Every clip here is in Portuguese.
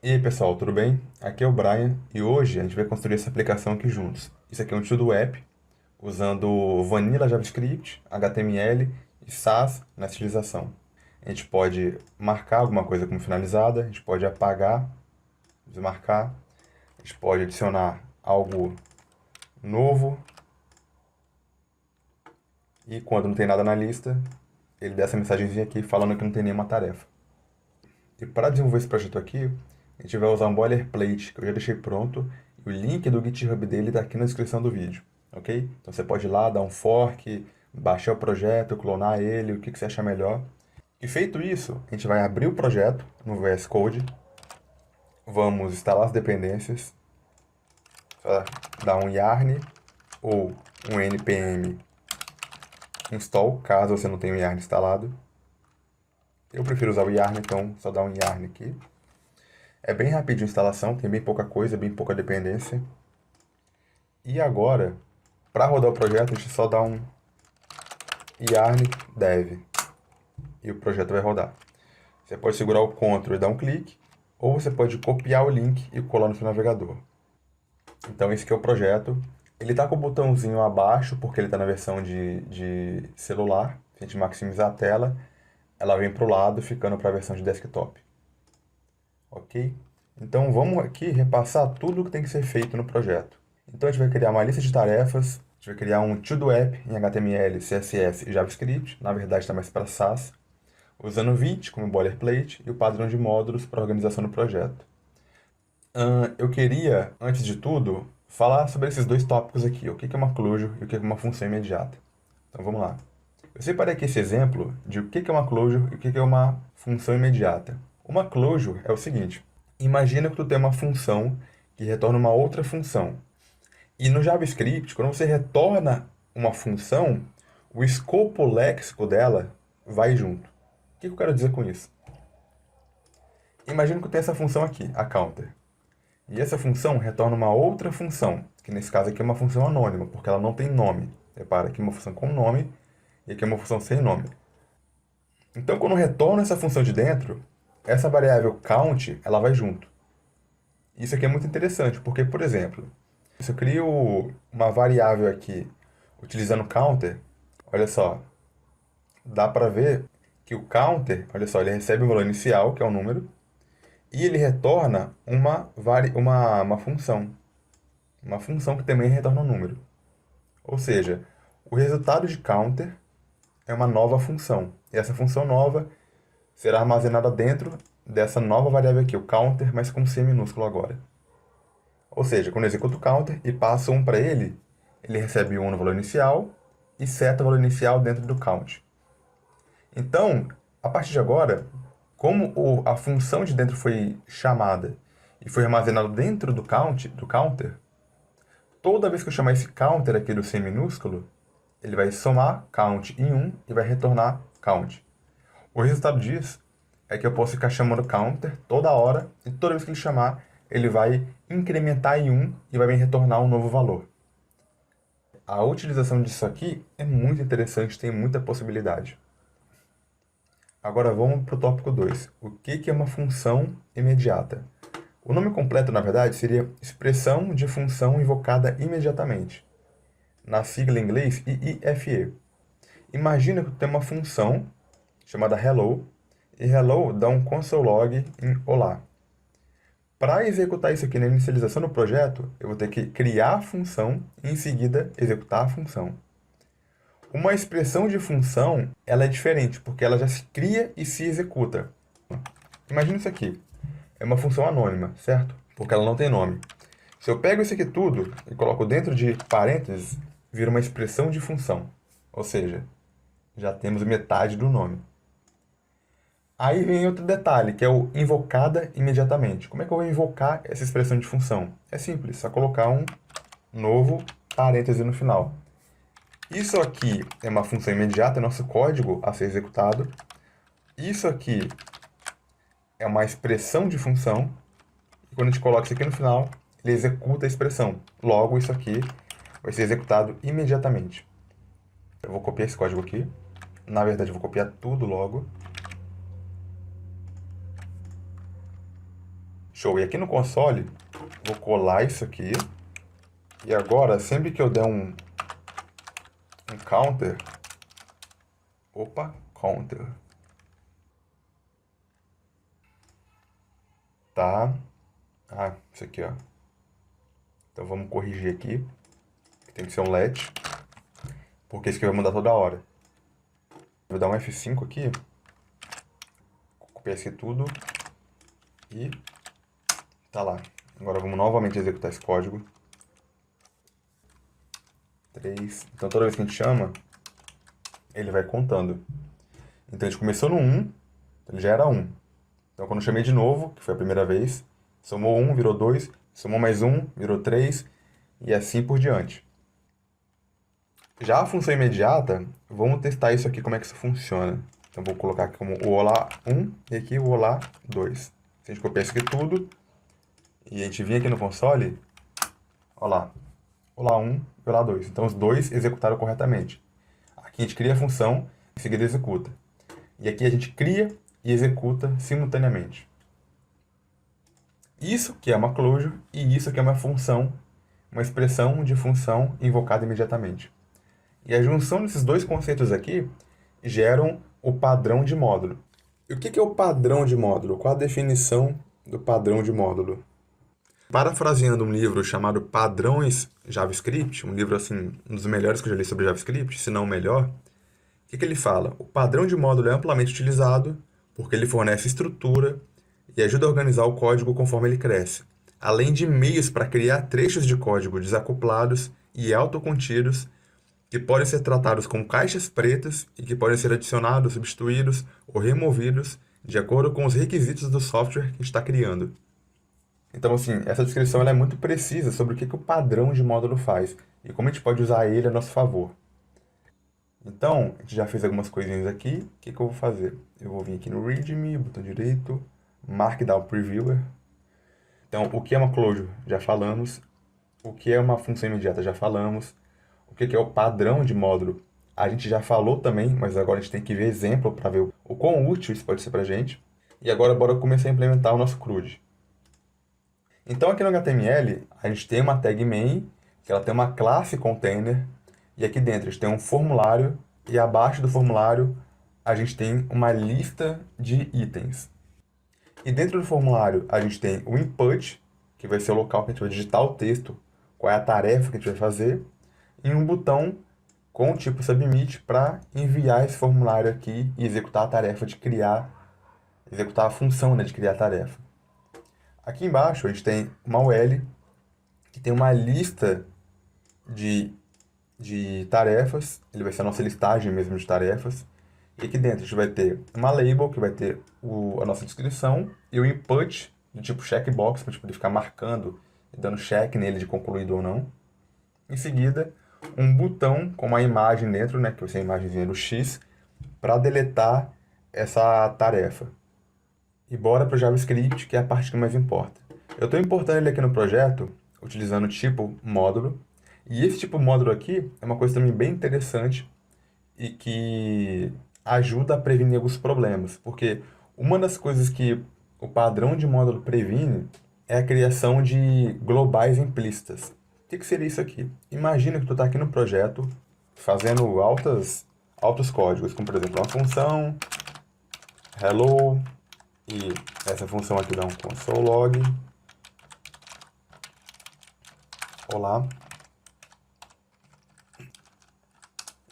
E aí pessoal, tudo bem? Aqui é o Brian e hoje a gente vai construir essa aplicação aqui juntos. Isso aqui é um to-do app usando Vanilla JavaScript, HTML e Sass na estilização. A gente pode marcar alguma coisa como finalizada, a gente pode apagar, desmarcar, a gente pode adicionar algo novo e quando não tem nada na lista, ele dá essa mensagenzinha aqui falando que não tem nenhuma tarefa. E para desenvolver esse projeto aqui, a gente vai usar um boilerplate que eu já deixei pronto e o link do GitHub dele está aqui na descrição do vídeo, ok? Então você pode ir lá, dar um fork, baixar o projeto, clonar ele, o que você achar melhor. E feito isso, a gente vai abrir o projeto no VS Code, vamos instalar as dependências, dar um yarn ou um npm install, caso você não tenha o yarn instalado. Eu prefiro usar o yarn, então só dá um yarn aqui. É bem rapidinho a instalação, tem bem pouca coisa, bem pouca dependência. E agora, para rodar o projeto, a gente só dá um yarn dev e o projeto vai rodar. Você pode segurar o Ctrl e dar um clique, ou você pode copiar o link e colar no seu navegador. Então esse aqui é o projeto. Ele está com o botãozinho abaixo, porque ele está na versão de celular. Se a gente maximizar a tela, ela vem para o lado, ficando para a versão de desktop. Ok? Então vamos aqui repassar tudo o que tem que ser feito no projeto. Então a gente vai criar uma lista de tarefas, a gente vai criar um to-do app em HTML, CSS e JavaScript, na verdade está mais para Sass, usando o Vite como boilerplate e o padrão de módulos para organização do projeto. Eu queria, antes de tudo, falar sobre esses dois tópicos aqui, o que é uma closure e o que é uma função imediata. Então vamos lá. Eu separei aqui esse exemplo de o que é uma closure e o que é uma função imediata. Uma closure é o seguinte: imagina que tu tem uma função que retorna uma outra função. E no JavaScript, quando você retorna uma função, o escopo léxico dela vai junto. O que eu quero dizer com isso? Imagina que eu tenho essa função aqui, a counter. E essa função retorna uma outra função, que nesse caso aqui é uma função anônima, porque ela não tem nome. Repara, aqui é uma função com nome e aqui é uma função sem nome. Então, quando eu retorno essa função de dentro, essa variável count, ela vai junto. Isso aqui é muito interessante, porque, por exemplo, se eu crio uma variável aqui utilizando counter, olha só, dá para ver que o counter, olha só, ele recebe um valor inicial, que é um número, e ele retorna uma função. Uma função que também retorna um número. Ou seja, o resultado de counter é uma nova função. E essa função nova será armazenada dentro dessa nova variável aqui, o counter, mas com C minúsculo agora. Ou seja, quando eu executo o counter e passo 1 para ele, ele recebe 1 no valor inicial e seta o valor inicial dentro do count. Então, a partir de agora, como a função de dentro foi chamada e foi armazenada dentro do counter, toda vez que eu chamar esse counter aqui do C minúsculo, ele vai somar count em 1 e vai retornar count. O resultado disso é que eu posso ficar chamando counter toda hora, e toda vez que ele chamar, ele vai incrementar em 1 e vai me retornar um novo valor. A utilização disso aqui é muito interessante, tem muita possibilidade. Agora vamos para o tópico 2. O que é uma função imediata? O nome completo, na verdade, seria expressão de função invocada imediatamente. Na sigla em inglês, IIFE. Imagina que tu tem uma função chamada hello, e hello dá um console log em olá. Para executar isso aqui na inicialização do projeto, eu vou ter que criar a função e em seguida executar a função. Uma expressão de função, ela é diferente, porque ela já se cria e se executa. Imagina isso aqui. É uma função anônima, certo? Porque ela não tem nome. Se eu pego isso aqui tudo e coloco dentro de parênteses, vira uma expressão de função. Ou seja, já temos metade do nome. Aí vem outro detalhe, que é o invocada imediatamente. Como é que eu vou invocar essa expressão de função? É simples, só colocar um novo parêntese no final. Isso aqui é uma função imediata, é nosso código a ser executado. Isso aqui é uma expressão de função. E quando a gente coloca isso aqui no final, ele executa a expressão. Logo, isso aqui vai ser executado imediatamente. Eu vou copiar esse código aqui. Na verdade, eu vou copiar tudo logo. Show. E aqui no console, vou colar isso aqui. E agora, sempre que eu der um counter... Opa, counter. Tá. Ah, isso aqui, ó. Então vamos corrigir aqui. Tem que ser um let. Porque isso aqui vai mudar toda hora. Vou dar um F5 aqui. Copiar isso aqui tudo. E tá lá. Agora vamos novamente executar esse código. 3. Então toda vez que a gente chama, ele vai contando. Então a gente começou no 1, então ele já era 1. Então quando eu chamei de novo, que foi a primeira vez, somou 1, virou 2, somou mais 1, virou 3, e assim por diante. Já a função imediata, vamos testar isso aqui, como é que isso funciona. Então vou colocar aqui como o olá 1 e aqui o olá 2. Se a gente copiar isso aqui tudo, e a gente vir aqui no console, olha lá, olá 1 e olá 2. Então os dois executaram corretamente. Aqui a gente cria a função, em seguida executa. E aqui a gente cria e executa simultaneamente. Isso que é uma closure e isso que é uma função, uma expressão de função invocada imediatamente. E a junção desses dois conceitos aqui geram o padrão de módulo. E o que é o padrão de módulo? Qual a definição do padrão de módulo? Parafraseando um livro chamado Padrões JavaScript, um livro assim, um dos melhores que eu já li sobre JavaScript, se não o melhor, o que ele fala? O padrão de módulo é amplamente utilizado porque ele fornece estrutura e ajuda a organizar o código conforme ele cresce, além de meios para criar trechos de código desacoplados e autocontidos que podem ser tratados como caixas pretas e que podem ser adicionados, substituídos ou removidos de acordo com os requisitos do software que a gente está criando. Então, assim, essa descrição ela é muito precisa sobre o que o padrão de módulo faz e como a gente pode usar ele a nosso favor. Então, a gente já fez algumas coisinhas aqui. O que eu vou fazer? Eu vou vir aqui no README, botão direito, Markdown Previewer. Então, o que é uma closure? Já falamos. O que é uma função imediata? Já falamos. O que é o padrão de módulo? A gente já falou também, mas agora a gente tem que ver exemplo para ver o quão útil isso pode ser para a gente. E agora, bora começar a implementar o nosso CRUD. Então, aqui no HTML, a gente tem uma tag main, que ela tem uma classe container, e aqui dentro a gente tem um formulário, e abaixo do formulário a gente tem uma lista de itens. E dentro do formulário a gente tem o input, que vai ser o local que a gente vai digitar o texto, qual é a tarefa que a gente vai fazer, e um botão com o tipo submit para enviar esse formulário aqui e executar a tarefa de criar, executar a função, né, de criar a tarefa. Aqui embaixo a gente tem uma UL, que tem uma lista de tarefas, ele vai ser a nossa listagem mesmo de tarefas. E aqui dentro a gente vai ter uma label, que vai ter a nossa descrição, e o input, do tipo checkbox, para a gente poder ficar marcando e dando check nele de concluído ou não. Em seguida, um botão com uma imagem dentro, né, que vai ser a imagenzinha do X, para deletar essa tarefa. E bora para o JavaScript, que é a parte que mais importa. Eu estou importando ele aqui no projeto, utilizando o tipo módulo. E esse tipo módulo aqui é uma coisa também bem interessante e que ajuda a prevenir alguns problemas. Porque uma das coisas que o padrão de módulo previne é a criação de globais implícitas. O que seria isso aqui? Imagina que tu está aqui no projeto fazendo altos códigos, como por exemplo uma função hello, e essa função aqui dá um console log. Olá.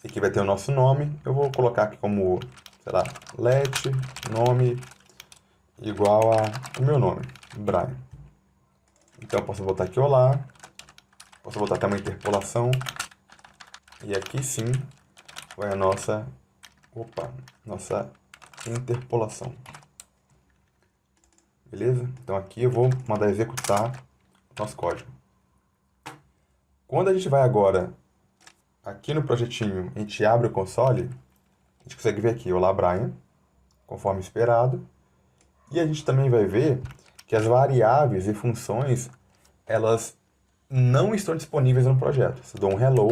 Aqui vai ter o nosso nome. Eu vou colocar aqui como, sei lá, let nome igual a o meu nome, Brian. Então eu posso botar aqui olá. Posso botar até uma interpolação. E aqui sim vai a nossa interpolação. Beleza? Então aqui eu vou mandar executar o nosso código. Quando a gente vai agora aqui no projetinho, a gente abre o console, a gente consegue ver aqui, olá Brian, conforme esperado. E a gente também vai ver que as variáveis e funções, elas não estão disponíveis no projeto. Se eu dou um hello,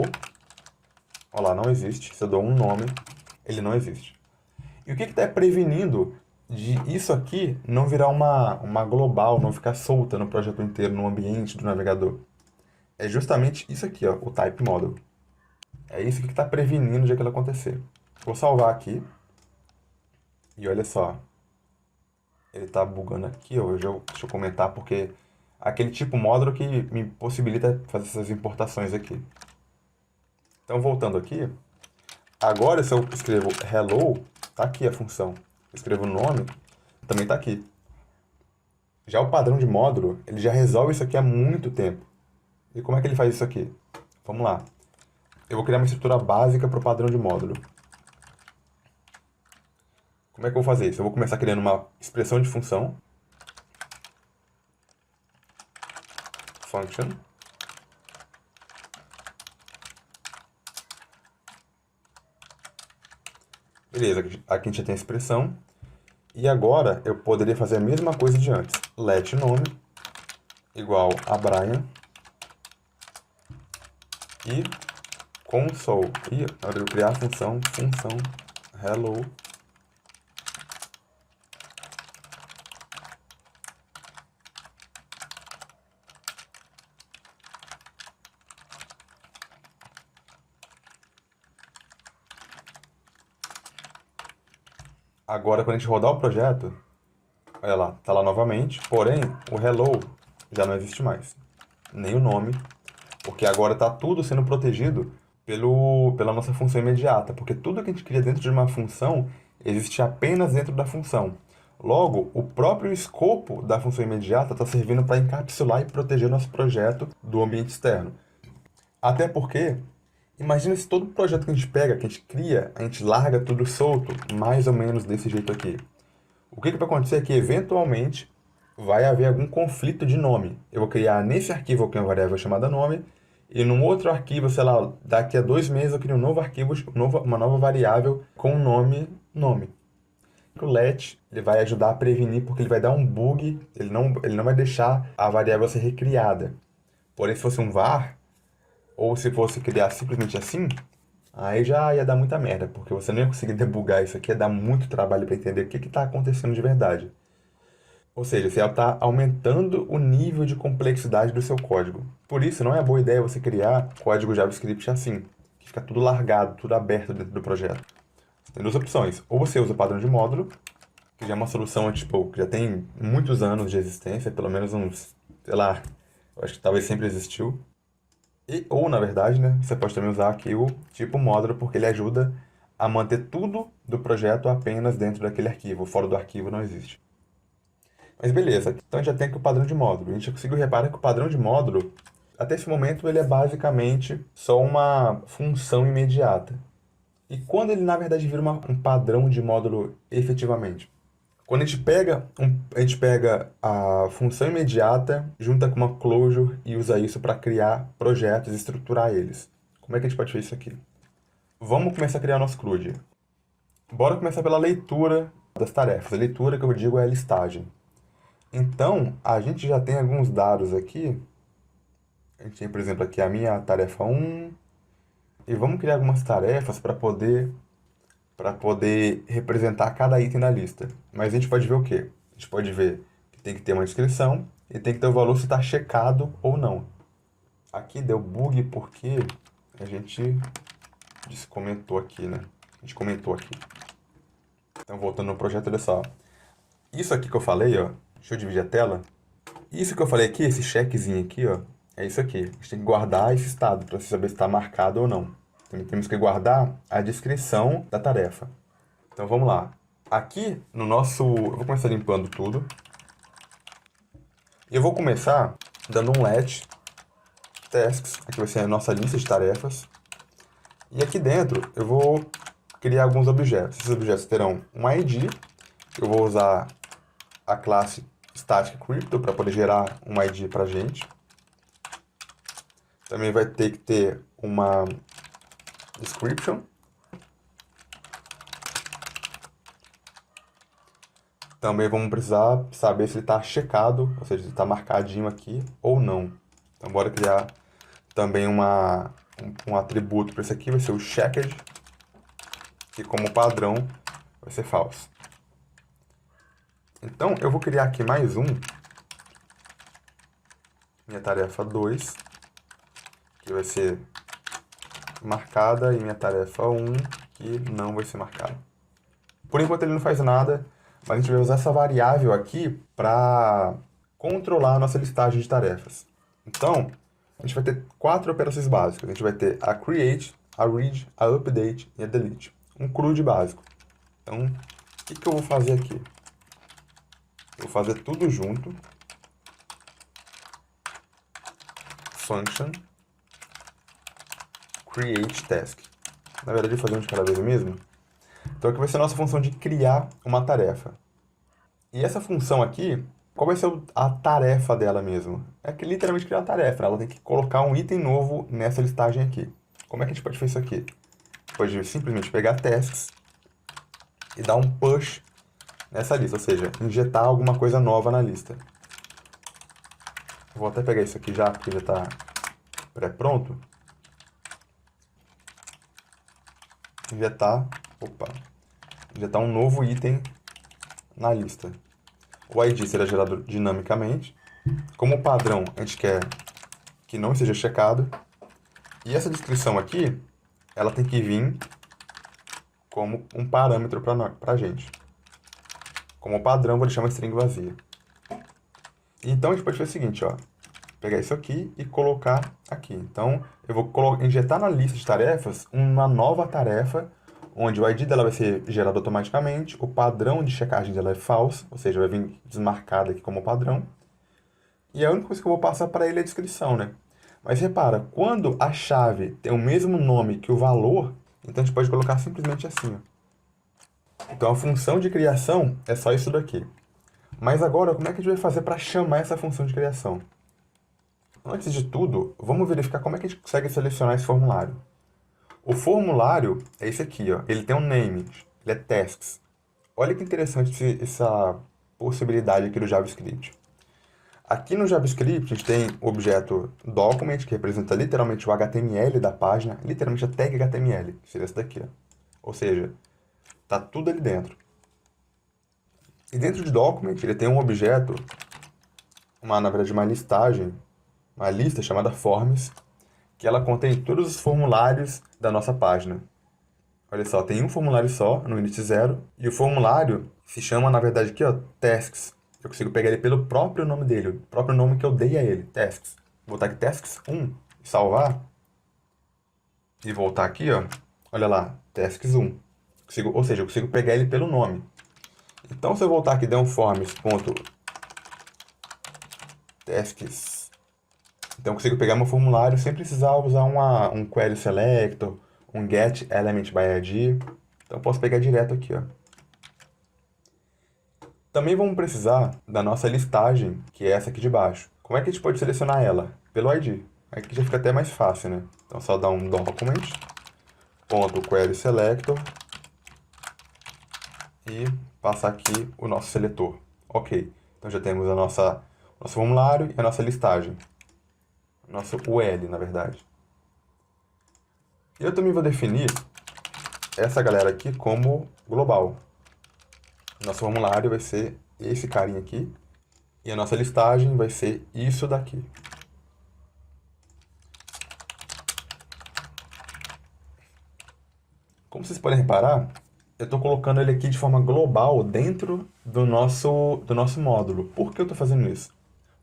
olá não existe. Se eu dou um nome, ele não existe. E o que está prevenindo de isso aqui não virar uma global, não ficar solta no projeto inteiro, no ambiente do navegador. É justamente isso aqui, ó, o type model. É isso que está prevenindo de aquilo acontecer. Vou salvar aqui. E olha só. Ele está bugando aqui, ó. Deixa eu comentar, porque aquele tipo módulo que me possibilita fazer essas importações aqui. Então, voltando aqui. Agora, se eu escrevo hello, tá aqui a função. Eu escrevo o nome, também tá aqui. Já o padrão de módulo, ele já resolve isso aqui há muito tempo. E como é que ele faz isso aqui? Vamos lá. Eu vou criar uma estrutura básica para o padrão de módulo. Como é que eu vou fazer isso? Eu vou começar criando uma expressão de função. Function. Beleza, aqui a gente já tem a expressão. E agora eu poderia fazer a mesma coisa de antes. Let nome igual a Brian. E console. E agora eu vou criar a função hello. Agora, quando a gente rodar o projeto, olha lá, tá lá novamente, porém, o hello já não existe mais. Nem o nome, porque agora está tudo sendo protegido pela nossa função imediata, porque tudo que a gente cria dentro de uma função existe apenas dentro da função. Logo, o próprio escopo da função imediata está servindo para encapsular e proteger nosso projeto do ambiente externo. Até porque, imagina se todo projeto que a gente pega, que a gente cria, a gente larga tudo solto, mais ou menos desse jeito aqui. O que vai acontecer é que, eventualmente, vai haver algum conflito de nome. Eu vou criar nesse arquivo aqui uma variável chamada nome, e num outro arquivo, sei lá, daqui a 2 meses eu crio um novo arquivo, uma nova variável com o nome. O let ele vai ajudar a prevenir, porque ele vai dar um bug, ele não vai deixar a variável ser recriada. Porém, se fosse um var, ou se fosse criar simplesmente assim, aí já ia dar muita merda, porque você não ia conseguir debugar isso aqui, ia dar muito trabalho para entender o que está acontecendo de verdade. Ou seja, você está aumentando o nível de complexidade do seu código. Por isso, não é boa ideia você criar código JavaScript assim, que fica tudo largado, tudo aberto dentro do projeto. Você tem duas opções. Ou você usa o padrão de módulo, que já é uma solução tipo, que já tem muitos anos de existência, pelo menos uns, sei lá, eu acho que talvez sempre existiu. Ou, na verdade, né, você pode também usar aqui o tipo módulo, porque ele ajuda a manter tudo do projeto apenas dentro daquele arquivo. Fora do arquivo não existe. Mas beleza, então a gente já tem aqui o padrão de módulo. A gente já conseguiu reparar que o padrão de módulo, até esse momento, ele é basicamente só uma função imediata. E quando ele, na verdade, vira um padrão de módulo efetivamente? Quando a gente pega a função imediata, junta com uma closure e usa isso para criar projetos e estruturar eles. Como é que a gente pode fazer isso aqui? Vamos começar a criar nosso CRUD. Bora começar pela leitura das tarefas. A leitura que eu digo é a listagem. Então, a gente já tem alguns dados aqui. A gente tem, por exemplo, aqui a minha tarefa 1. E vamos criar algumas tarefas para poder representar cada item na lista. Mas a gente pode ver o quê? A gente pode ver que tem que ter uma descrição e tem que ter o valor se está checado ou não. Aqui deu bug porque a gente comentou aqui, né? A gente comentou aqui. Então, voltando no projeto, olha só. Isso aqui que eu falei, ó. Deixa eu dividir a tela. Isso que eu falei aqui, esse checkzinho aqui, ó. É isso aqui. A gente tem que guardar esse estado para saber se está marcado ou não. Também temos que guardar a descrição da tarefa. Então vamos lá. Aqui no nosso... Eu vou começar limpando tudo. E eu vou começar dando um let tasks. Aqui vai ser a nossa lista de tarefas. E aqui dentro eu vou criar alguns objetos. Esses objetos terão um ID. Eu vou usar a classe static crypto para poder gerar um ID para a gente. Também vai ter que ter uma description. Também vamos precisar saber se ele está checado, ou seja, se está marcadinho aqui ou não. Então, bora criar também um atributo para esse aqui, vai ser o checked, que como padrão vai ser false. Então, eu vou criar aqui mais um, minha tarefa 2, que vai ser marcada, e minha tarefa 1, que não vai ser marcada. Por enquanto ele não faz nada, mas a gente vai usar essa variável aqui para controlar a nossa listagem de tarefas. Então, a gente vai ter 4 operações básicas. A gente vai ter a create, a read, a update e a delete. Um CRUD básico. Então, o que eu vou fazer aqui? Eu vou fazer tudo junto. Function create task. Na verdade, eu vou fazer um de cada vez mesmo. Então, aqui vai ser a nossa função de criar uma tarefa. E essa função aqui, qual vai ser a tarefa dela mesmo? É que literalmente criar uma tarefa. Ela tem que colocar um item novo nessa listagem aqui. Como é que a gente pode fazer isso aqui? Pode simplesmente pegar tasks e dar um push nessa lista, ou seja, injetar alguma coisa nova na lista. Vou até pegar isso aqui já, porque já está pré-pronto. Injetar um novo item na lista. O ID será gerado dinamicamente. Como padrão, a gente quer que não seja checado. E essa descrição aqui, ela tem que vir como um parâmetro para a gente. Como padrão, vou deixar uma string vazia. Então, a gente pode fazer o seguinte, ó. Pegar isso aqui e colocar aqui. Então, eu vou injetar na lista de tarefas uma nova tarefa, onde o ID dela vai ser gerado automaticamente, o padrão de checagem dela é false, ou seja, vai vir desmarcado aqui como padrão. E a única coisa que eu vou passar para ele é a descrição, né? Mas repara, quando a chave tem o mesmo nome que o valor, então a gente pode colocar simplesmente assim, ó. Então a função de criação é só isso daqui. Mas agora, como é que a gente vai fazer para chamar essa função de criação? Antes de tudo, vamos verificar como é que a gente consegue selecionar esse formulário. O formulário é esse aqui, ó. Ele tem um name, ele é tasks. Olha que interessante essa possibilidade aqui do JavaScript. Aqui no JavaScript, a gente tem o objeto document, que representa literalmente o HTML da página, literalmente a tag HTML, que seria essa daqui, ó. Ou seja, tá tudo ali dentro. E dentro de document, ele tem um objeto, na verdade, uma listagem, uma lista chamada forms, que ela contém todos os formulários da nossa página. Olha só, tem um formulário só, no init 0, e o formulário se chama, na verdade, aqui, ó, tasks. Eu consigo pegar ele pelo próprio nome dele, o próprio nome que eu dei a ele, tasks. Vou botar aqui tasks 1, salvar, e voltar aqui, ó, olha lá, tasks 1. Ou seja, eu consigo pegar ele pelo nome. Então, se eu voltar aqui, forms.tasks, então eu consigo pegar meu formulário sem precisar usar um query selector, um get element by ID. Então eu posso pegar direto aqui, ó. Também vamos precisar da nossa listagem, que é essa aqui de baixo. Como é que a gente pode selecionar ela? Pelo ID. Aqui já fica até mais fácil, né? Então só dá um document.query selector e passar aqui o nosso seletor. Ok. Então já temos nosso formulário e a nossa listagem. Nosso UL, na verdade. E eu também vou definir essa galera aqui como global. Nosso formulário vai ser esse carinha aqui. E a nossa listagem vai ser isso daqui. Como vocês podem reparar, eu estou colocando ele aqui de forma global dentro do nosso módulo. Por que eu estou fazendo isso?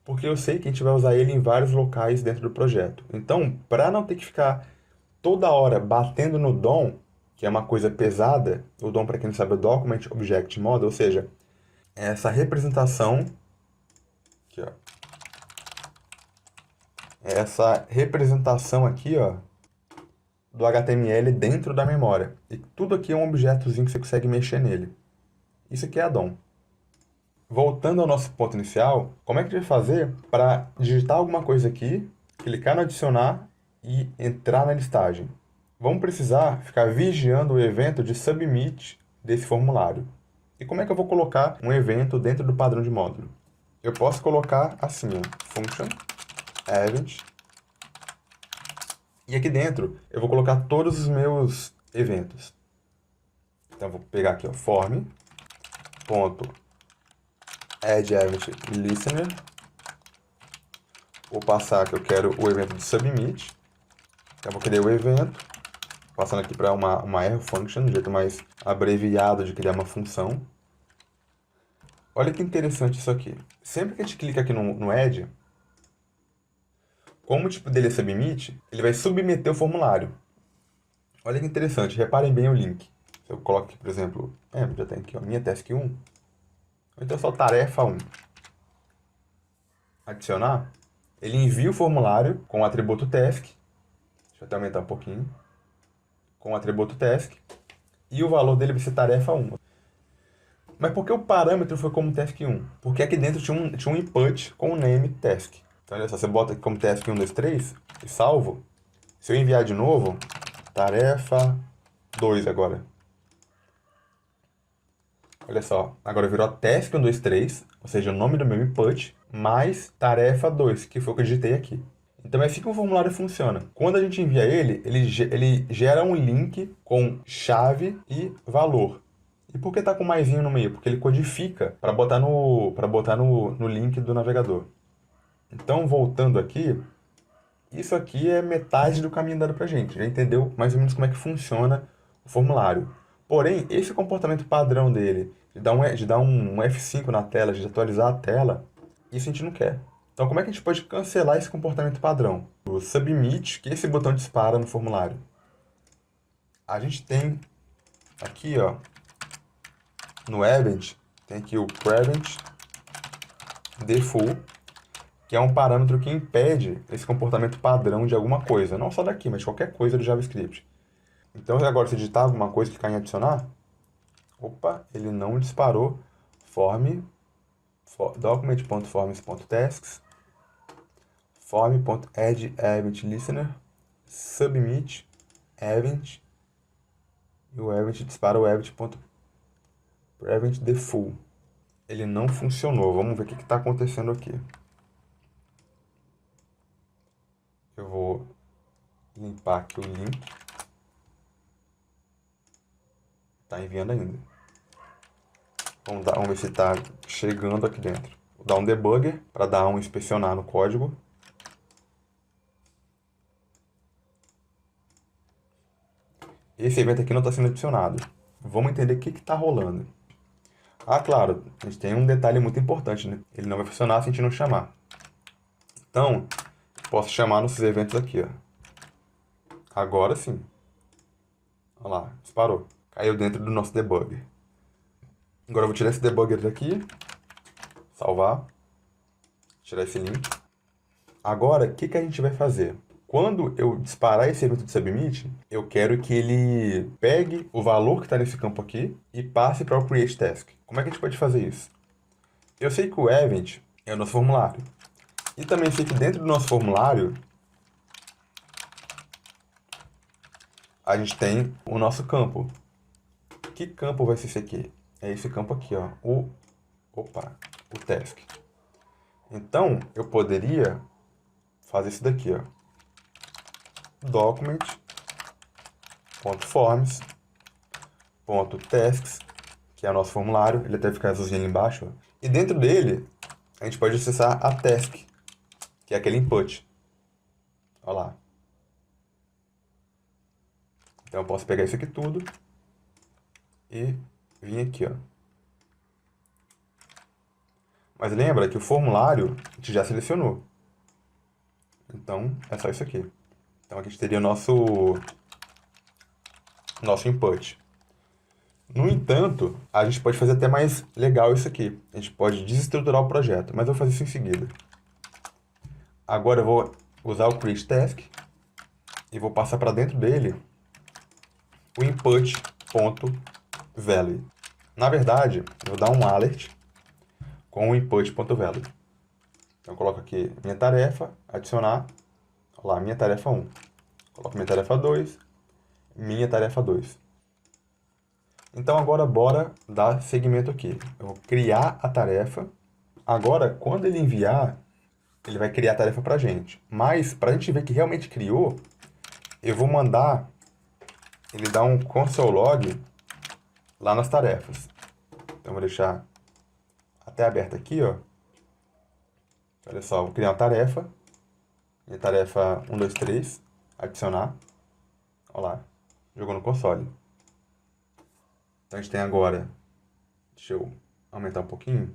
Porque eu sei que a gente vai usar ele em vários locais dentro do projeto. Então, para não ter que ficar toda hora batendo no DOM, que é uma coisa pesada, o DOM, para quem não sabe, é Document Object Model, ou seja, é essa representação, aqui, ó, é essa representação aqui, ó, do HTML dentro da memória. E tudo aqui é um objetozinho que você consegue mexer nele. Isso aqui é a DOM. Voltando ao nosso ponto inicial, como é que a gente vai fazer para digitar alguma coisa aqui, clicar no adicionar e entrar na listagem? Vamos precisar ficar vigiando o evento de submit desse formulário. E como é que eu vou colocar um evento dentro do padrão de módulo? Eu posso colocar assim, ó, function event. E aqui dentro eu vou colocar todos os meus eventos. Então eu vou pegar aqui, ó, form.event add event listener. Vou passar que eu quero o evento de submit. Eu vou criar o evento, passando aqui para uma error function, um jeito mais abreviado de criar uma função. Olha que interessante isso aqui. Sempre que a gente clica aqui no add, como o tipo dele é submit, ele vai submeter o formulário. Olha que interessante, reparem bem o link. Se eu coloco aqui, por exemplo, já tem aqui, ó, minha task 1, ou então só tarefa 1. Adicionar, ele envia o formulário com o atributo task. Deixa eu até aumentar um pouquinho. Com o atributo task. E o valor dele vai ser tarefa 1. Mas por que o parâmetro foi como task 1? Porque aqui dentro tinha um input com o name task. Então, olha só, você bota aqui como task 1, 2, 3 e salvo. Se eu enviar de novo, tarefa 2 agora. Olha só, agora virou task 1, 2, 3, ou seja, o nome do meu input, mais tarefa 2, que foi o que eu digitei aqui. Então é assim que o formulário funciona. Quando a gente envia ele gera um link com chave e valor. E por que está com maisinho no meio? Porque ele codifica para botar no link do navegador. Então, voltando aqui, isso aqui é metade do caminho dado para a gente. Já entendeu mais ou menos como é que funciona o formulário. Porém, esse comportamento padrão dele, de dar um F5 na tela, de atualizar a tela, isso a gente não quer. Então, como é que a gente pode cancelar esse comportamento padrão? O submit, que esse botão dispara no formulário. A gente tem aqui, ó, no event, tem aqui o prevent default, que é um parâmetro que impede esse comportamento padrão de alguma coisa. Não só daqui, mas de qualquer coisa do JavaScript. Então, agora, se digitar alguma coisa, clicar em adicionar, opa, ele não disparou document.forms.tasks, form.add_event_listener, submit, event, e o event dispara o event.prevent_default. Ele não funcionou. Vamos ver o que está acontecendo aqui. Eu vou limpar aqui o link. Está enviando ainda. Vamos ver se está chegando aqui dentro. Vou dar um debugger para dar um inspecionar no código. Esse evento aqui não está sendo adicionado. Vamos entender o que está rolando. Ah, claro, a gente tem um detalhe muito importante, né? Ele não vai funcionar se a gente não chamar. Então, posso chamar nesses eventos aqui, ó. Agora sim. Olha lá, disparou. Caiu dentro do nosso debugger. Agora eu vou tirar esse debugger daqui. Salvar. Tirar esse link. Agora, o que a gente vai fazer? Quando eu disparar esse evento de submit, eu quero que ele pegue o valor que está nesse campo aqui e passe para o create task. Como é que a gente pode fazer isso? Eu sei que o event é o nosso formulário. E também sei que dentro do nosso formulário, a gente tem o nosso campo. Que campo vai ser esse aqui? É esse campo aqui, ó. O task. Então, eu poderia fazer isso daqui, ó. Document.forms.tasks, que é o nosso formulário. Ele até fica azulzinho ali embaixo, ó. E dentro dele, a gente pode acessar a task, que é aquele input. Olha lá. Então, eu posso pegar isso aqui tudo e vir aqui, ó. Mas lembra que o formulário a gente já selecionou. Então, é só isso aqui. Então, aqui a gente teria o nosso input. No entanto, a gente pode fazer até mais legal isso aqui. A gente pode desestruturar o projeto, mas eu vou fazer isso em seguida. Agora eu vou usar o create task e vou passar para dentro dele o input.value. Na verdade, eu vou dar um alert com o input.value. Então eu coloco aqui minha tarefa, adicionar, olha lá, minha tarefa 1. Coloco minha tarefa 2, minha tarefa 2. Então agora bora dar segmento aqui. Eu vou criar a tarefa. Agora, quando ele enviar, ele vai criar a tarefa pra gente. Mas, para a gente ver que realmente criou, eu vou mandar ele dar um console log lá nas tarefas. Então, eu vou deixar até aberta aqui, ó. Olha só, vou criar uma tarefa. Minha tarefa 1, 2, 3, adicionar. Olha lá, jogou no console. Então a gente tem agora, deixa eu aumentar um pouquinho.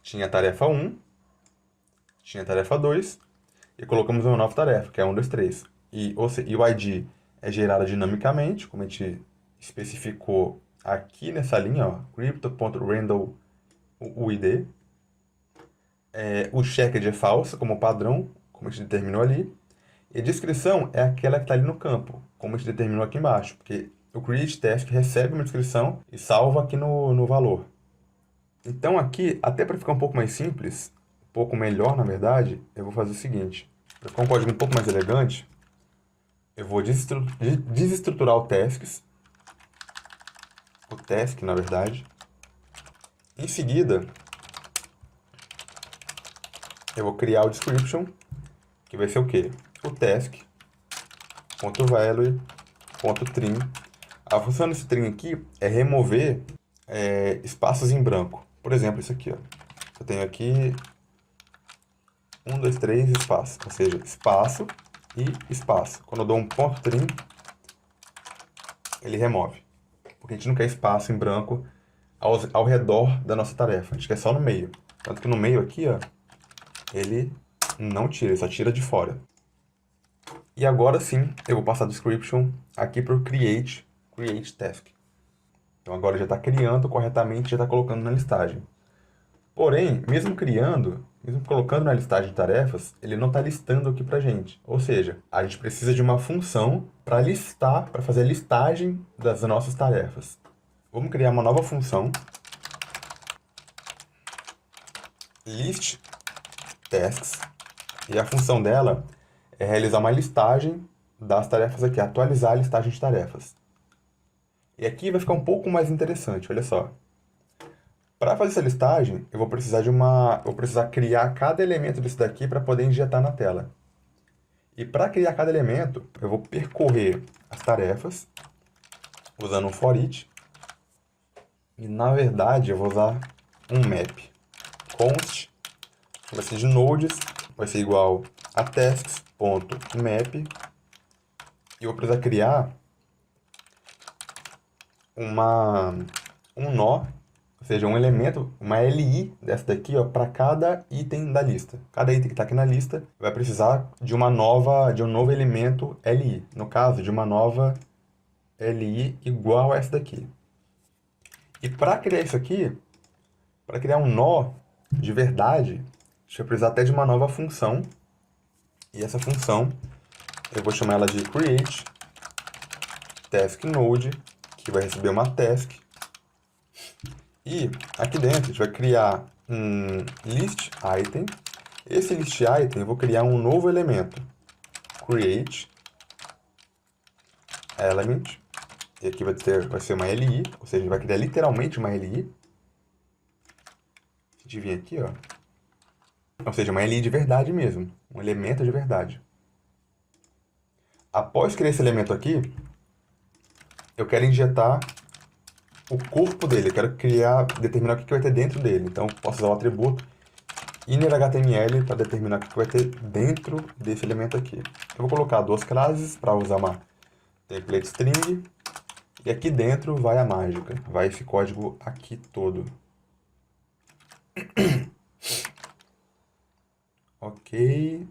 Tinha a tarefa 1, tinha a tarefa 2, e colocamos uma nova tarefa, que é 1, 2, 3. E o ID é gerado dinamicamente, como a gente especificou aqui nessa linha, ó, crypto.random o ID. O checked é falso, como padrão, como a gente determinou ali. E a descrição é aquela que está ali no campo, como a gente determinou aqui embaixo, porque o create task recebe uma descrição e salva aqui no valor. Então aqui, até para ficar um pouco mais simples, um pouco melhor na verdade, eu vou fazer o seguinte. Para ficar um código um pouco mais elegante, eu vou desestruturar o task na verdade. Em seguida, eu vou criar o description, que vai ser o quê? O task.value.trim. A função desse trim aqui é remover espaços em branco. Por exemplo, isso aqui, ó. Eu tenho aqui 1, 2, 3, espaço. Ou seja, espaço e espaço. Quando eu dou um ponto trim, ele remove. Porque a gente não quer espaço em branco ao redor da nossa tarefa. A gente quer só no meio. Tanto que no meio aqui, ó, ele não tira, ele só tira de fora. E agora sim, eu vou passar a description aqui para o create task. Então agora já está criando corretamente, já está colocando na listagem. Porém, mesmo criando, mesmo colocando na listagem de tarefas, ele não está listando aqui para a gente. Ou seja, a gente precisa de uma função para listar, para fazer a listagem das nossas tarefas. Vamos criar uma nova função, list tasks, e a função dela é realizar uma listagem das tarefas aqui, atualizar a listagem de tarefas. E aqui vai ficar um pouco mais interessante, olha só. Para fazer essa listagem, eu vou precisar criar cada elemento desse daqui para poder injetar na tela. E para criar cada elemento, eu vou percorrer as tarefas usando um for each. E na verdade, eu vou usar um map. Const vai ser de nodes, vai ser igual a tasks.map. E eu vou precisar criar um nó, ou seja, um elemento, uma LI dessa daqui, ó, para cada item da lista. Cada item que está aqui na lista vai precisar de um novo elemento LI. No caso, de uma nova LI igual a essa daqui. E para criar isso aqui, para criar um nó de verdade, a gente vai precisar até de uma nova função. E essa função, eu vou chamar ela de create task node, que vai receber uma task. E aqui dentro a gente vai criar um list item. Esse list item eu vou criar um novo elemento. Create element. E aqui vai ser uma LI, ou seja, a gente vai criar literalmente uma LI. A gente vem aqui, ó. Ou seja, uma LI de verdade mesmo. Um elemento de verdade. Após criar esse elemento aqui, eu quero injetar o corpo dele. Eu quero determinar o que vai ter dentro dele. Então, posso usar o atributo innerHTML para determinar o que vai ter dentro desse elemento aqui. Eu vou colocar duas classes para usar uma template string. E aqui dentro vai a mágica. Vai esse código aqui todo. Ok.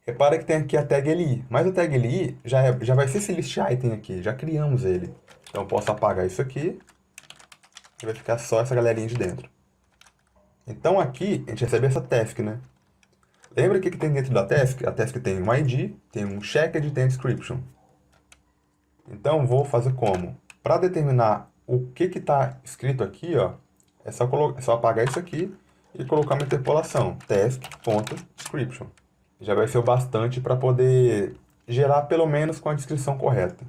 Repara que tem aqui a tag LI. Mas a tag LI já vai ser esse list item aqui. Já criamos ele. Então eu posso apagar isso aqui. E vai ficar só essa galerinha de dentro. Então aqui a gente recebe essa task, né? Lembra o que tem dentro da task? A task tem um ID, tem um checked e tem a description. Então vou fazer como? Para determinar o que está escrito aqui, ó, é só apagar isso aqui e colocar uma interpolação, task.description. Já vai ser o bastante para poder gerar pelo menos com a descrição correta.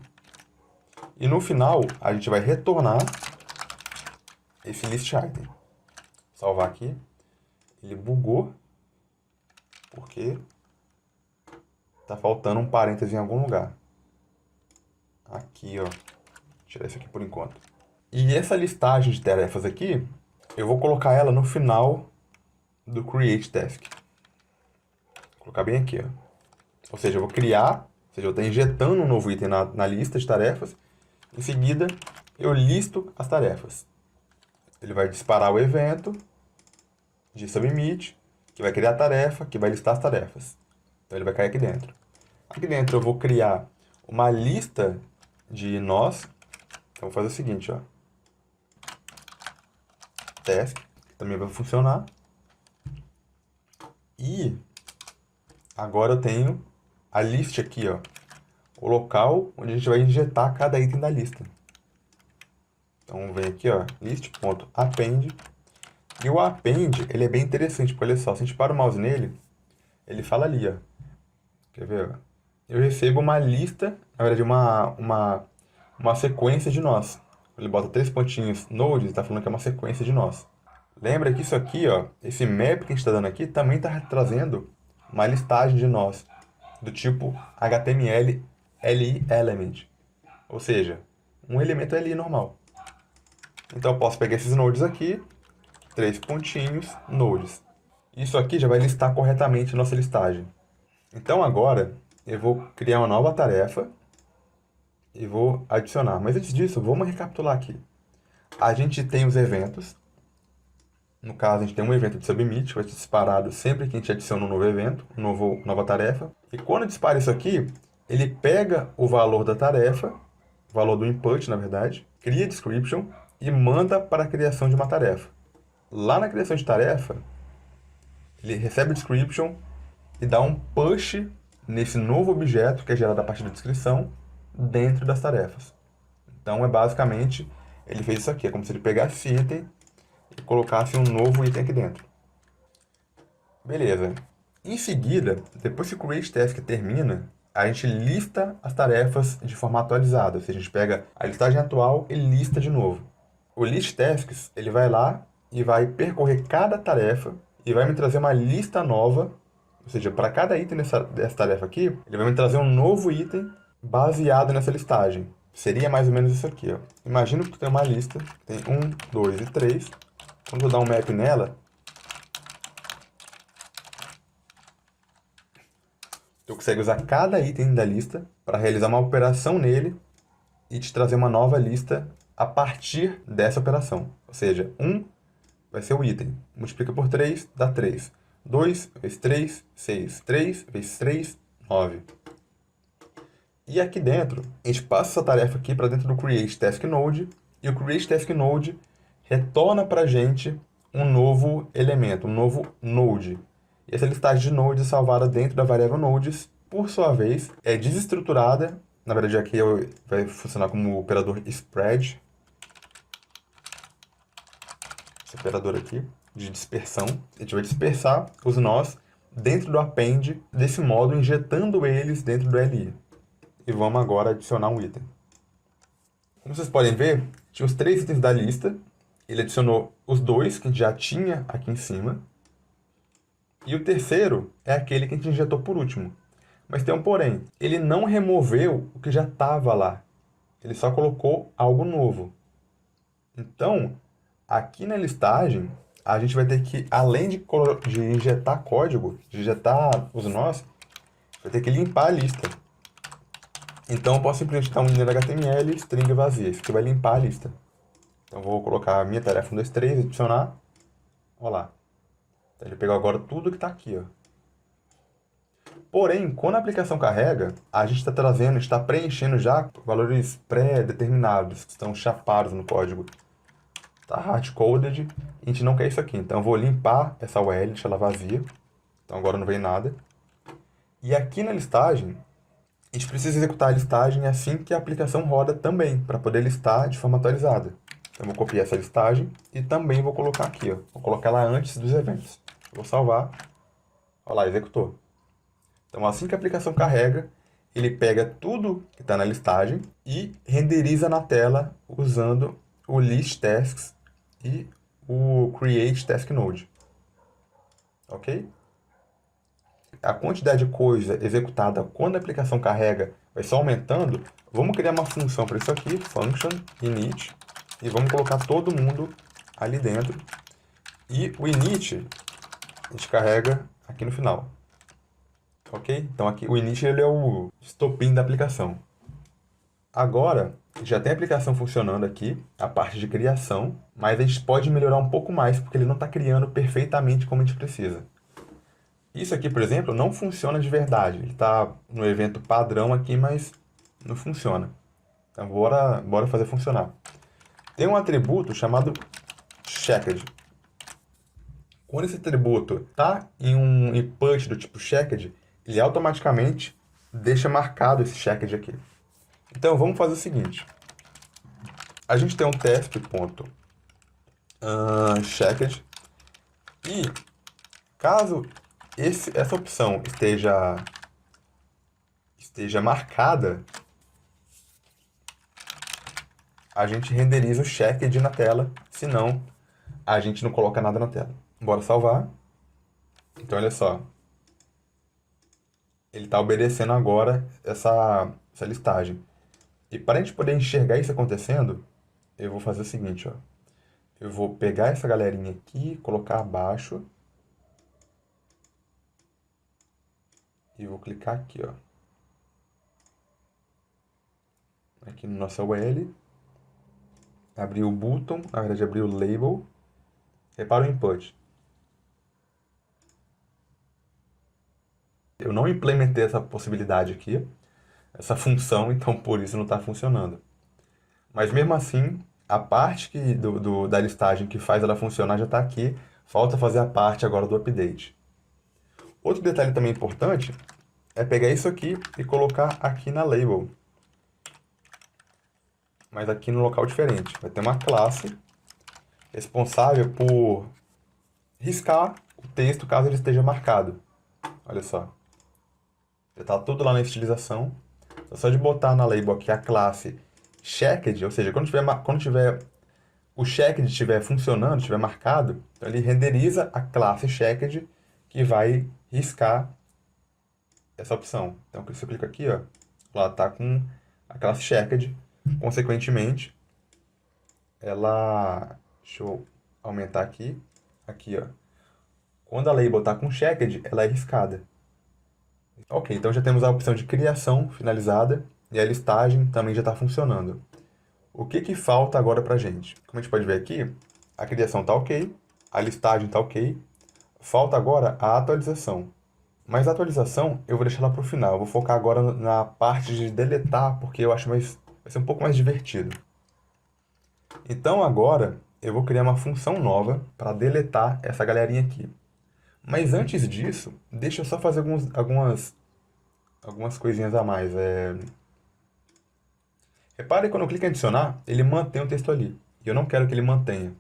E no final, a gente vai retornar esse list item. Salvar aqui. Ele bugou, porque tá faltando um parêntese em algum lugar. Aqui, ó. Vou tirar isso aqui por enquanto. E essa listagem de tarefas aqui, eu vou colocar ela no final do create task. Vou colocar bem aqui, ó. Ou seja, eu vou criar, ou seja, eu estou injetando um novo item na lista de tarefas. Em seguida, eu listo as tarefas. Ele vai disparar o evento de submit, que vai criar a tarefa, que vai listar as tarefas. Então ele vai cair aqui dentro. Aqui dentro eu vou criar uma lista de nós. Então vou fazer o seguinte, ó. Task, que também vai funcionar. E agora eu tenho a list aqui, ó. O local onde a gente vai injetar cada item da lista. Então vem aqui, ó, list.append. E o append, ele é bem interessante, porque olha só, se a gente para o mouse nele, ele fala ali, ó. Quer ver, ó? Eu recebo uma lista, na verdade, uma sequência de nós. Ele bota 3 pontinhos nodes e está falando que é uma sequência de nós. Lembra que isso aqui, ó, esse map que a gente está dando aqui, também está trazendo uma listagem de nós, do tipo HTML li element. Ou seja, um elemento li normal. Então eu posso pegar esses nodes aqui, 3 pontinhos, nodes. Isso aqui já vai listar corretamente a nossa listagem. Então agora eu vou criar uma nova tarefa e vou adicionar. Mas antes disso, vamos recapitular aqui. A gente tem os eventos. No caso, a gente tem um evento de submit, que vai ser disparado sempre que a gente adiciona um novo evento, nova tarefa. E quando dispara isso aqui, ele pega o valor da tarefa, o valor do input, na verdade, cria description e manda para a criação de uma tarefa. Lá na criação de tarefa, ele recebe o description e dá um push nesse novo objeto que é gerado a partir da descrição dentro das tarefas. Então, é basicamente, ele fez isso aqui. É como se ele pegasse esse item e colocasse um novo item aqui dentro. Beleza. Em seguida, depois que o create task termina, a gente lista as tarefas de forma atualizada. Ou seja, a gente pega a listagem atual e lista de novo. O list tasks, ele vai lá e vai percorrer cada tarefa e vai me trazer uma lista nova. Ou seja, para cada item dessa tarefa aqui, ele vai me trazer um novo item baseado nessa listagem. Seria mais ou menos isso aqui, ó. Imagina que tu tem uma lista, tem 1, 2 e 3. Quando eu dar um map nela, tu consegue usar cada item da lista para realizar uma operação nele e te trazer uma nova lista a partir dessa operação. Ou seja, 1 vai ser o item. Multiplica por 3, dá 3. 2 vezes 3, 6. 3 vezes 3, 9. E aqui dentro, a gente passa essa tarefa aqui para dentro do Create Task Node. E o Create Task Node retorna para a gente um novo elemento, um novo node. E essa listagem de nodes é salvada dentro da variável nodes. Por sua vez, é desestruturada. Na verdade, aqui vai funcionar como operador spread. Esse operador aqui, de dispersão. A gente vai dispersar os nós dentro do append, desse modo, injetando eles dentro do li. E vamos agora adicionar um item. Como vocês podem ver, tinha os 3 itens da lista. Ele adicionou os 2 que a gente já tinha aqui em cima. E o terceiro é aquele que a gente injetou por último. Mas tem um porém. Ele não removeu o que já estava lá. Ele só colocou algo novo. Então, aqui na listagem, a gente vai ter que, além de injetar código, de injetar os nós, vai ter que limpar a lista. Então, eu posso simplesmente dar um linha HTML, string vazia. Isso aqui vai limpar a lista. Então, eu vou colocar a minha tarefa 1, 2, 3, adicionar. Olha lá. Então, ele pegou agora tudo que está aqui, ó. Porém, quando a aplicação carrega, a gente está trazendo, está preenchendo já valores pré-determinados, que estão chapados no código. Está hard-coded, e a gente não quer isso aqui. Então, eu vou limpar essa UL, deixar ela vazia. Então, agora não vem nada. E aqui na listagem, a gente precisa executar a listagem assim que a aplicação roda também, para poder listar de forma atualizada. Então, eu vou copiar essa listagem e também vou colocar aqui, ó. Vou colocar ela antes dos eventos. Vou salvar. Olha lá, executou. Então, assim que a aplicação carrega, ele pega tudo que está na listagem e renderiza na tela usando o list tasks e o create task node. Ok? A quantidade de coisa executada quando a aplicação carrega vai só aumentando. Vamos criar uma função para isso aqui, function init, e vamos colocar todo mundo ali dentro. E o init a gente carrega aqui no final. Ok? Então aqui o init ele é o estopim da aplicação. Agora, já tem a aplicação funcionando aqui, a parte de criação, mas a gente pode melhorar um pouco mais, porque ele não está criando perfeitamente como a gente precisa. Isso aqui, por exemplo, não funciona de verdade. Ele está no evento padrão aqui, mas não funciona. Então, bora fazer funcionar. Tem um atributo chamado checked. Quando esse atributo está em um input do tipo checked, ele automaticamente deixa marcado esse checked aqui. Então, vamos fazer o seguinte. A gente tem um task.checked e caso essa opção esteja marcada, a gente renderiza o checked na tela, senão a gente não coloca nada na tela. Bora salvar. Então, olha só. Ele está obedecendo agora essa listagem. E para a gente poder enxergar isso acontecendo, eu vou fazer o seguinte, ó. Eu vou pegar essa galerinha aqui, colocar abaixo. E vou clicar aqui, ó. Aqui no nosso UL. Abrir o button, na verdade abrir o label. Repara o input. Eu não implementei essa possibilidade aqui, essa função, então por isso não está funcionando. Mas mesmo assim, a parte da listagem que faz ela funcionar já está aqui. Falta fazer a parte agora do update. Outro detalhe também importante é pegar isso aqui e colocar aqui na label. Mas aqui no local diferente. Vai ter uma classe responsável por riscar o texto caso ele esteja marcado. Olha só. Já está tudo lá na estilização. Então, só de botar na label aqui a classe checked, ou seja, quando tiver o checked estiver funcionando, estiver marcado, então ele renderiza a classe checked que vai riscar essa opção. Então, se eu clico aqui, ó, ela está com a classe checked, consequentemente, ela... Deixa eu aumentar aqui. Aqui, ó. Quando a label está com checked, ela é riscada. Ok, então já temos a opção de criação finalizada e a listagem também já está funcionando. O que falta agora para a gente? Como a gente pode ver aqui, a criação está ok, a listagem está ok, falta agora a atualização. Mas a atualização eu vou deixar lá para o final, eu vou focar agora na parte de deletar, porque eu acho vai ser um pouco mais divertido. Então agora eu vou criar uma função nova para deletar essa galerinha aqui. Mas antes disso, deixa eu só fazer algumas coisinhas a mais. Repare que quando eu clico em adicionar, ele mantém o texto ali. E eu não quero que ele mantenha.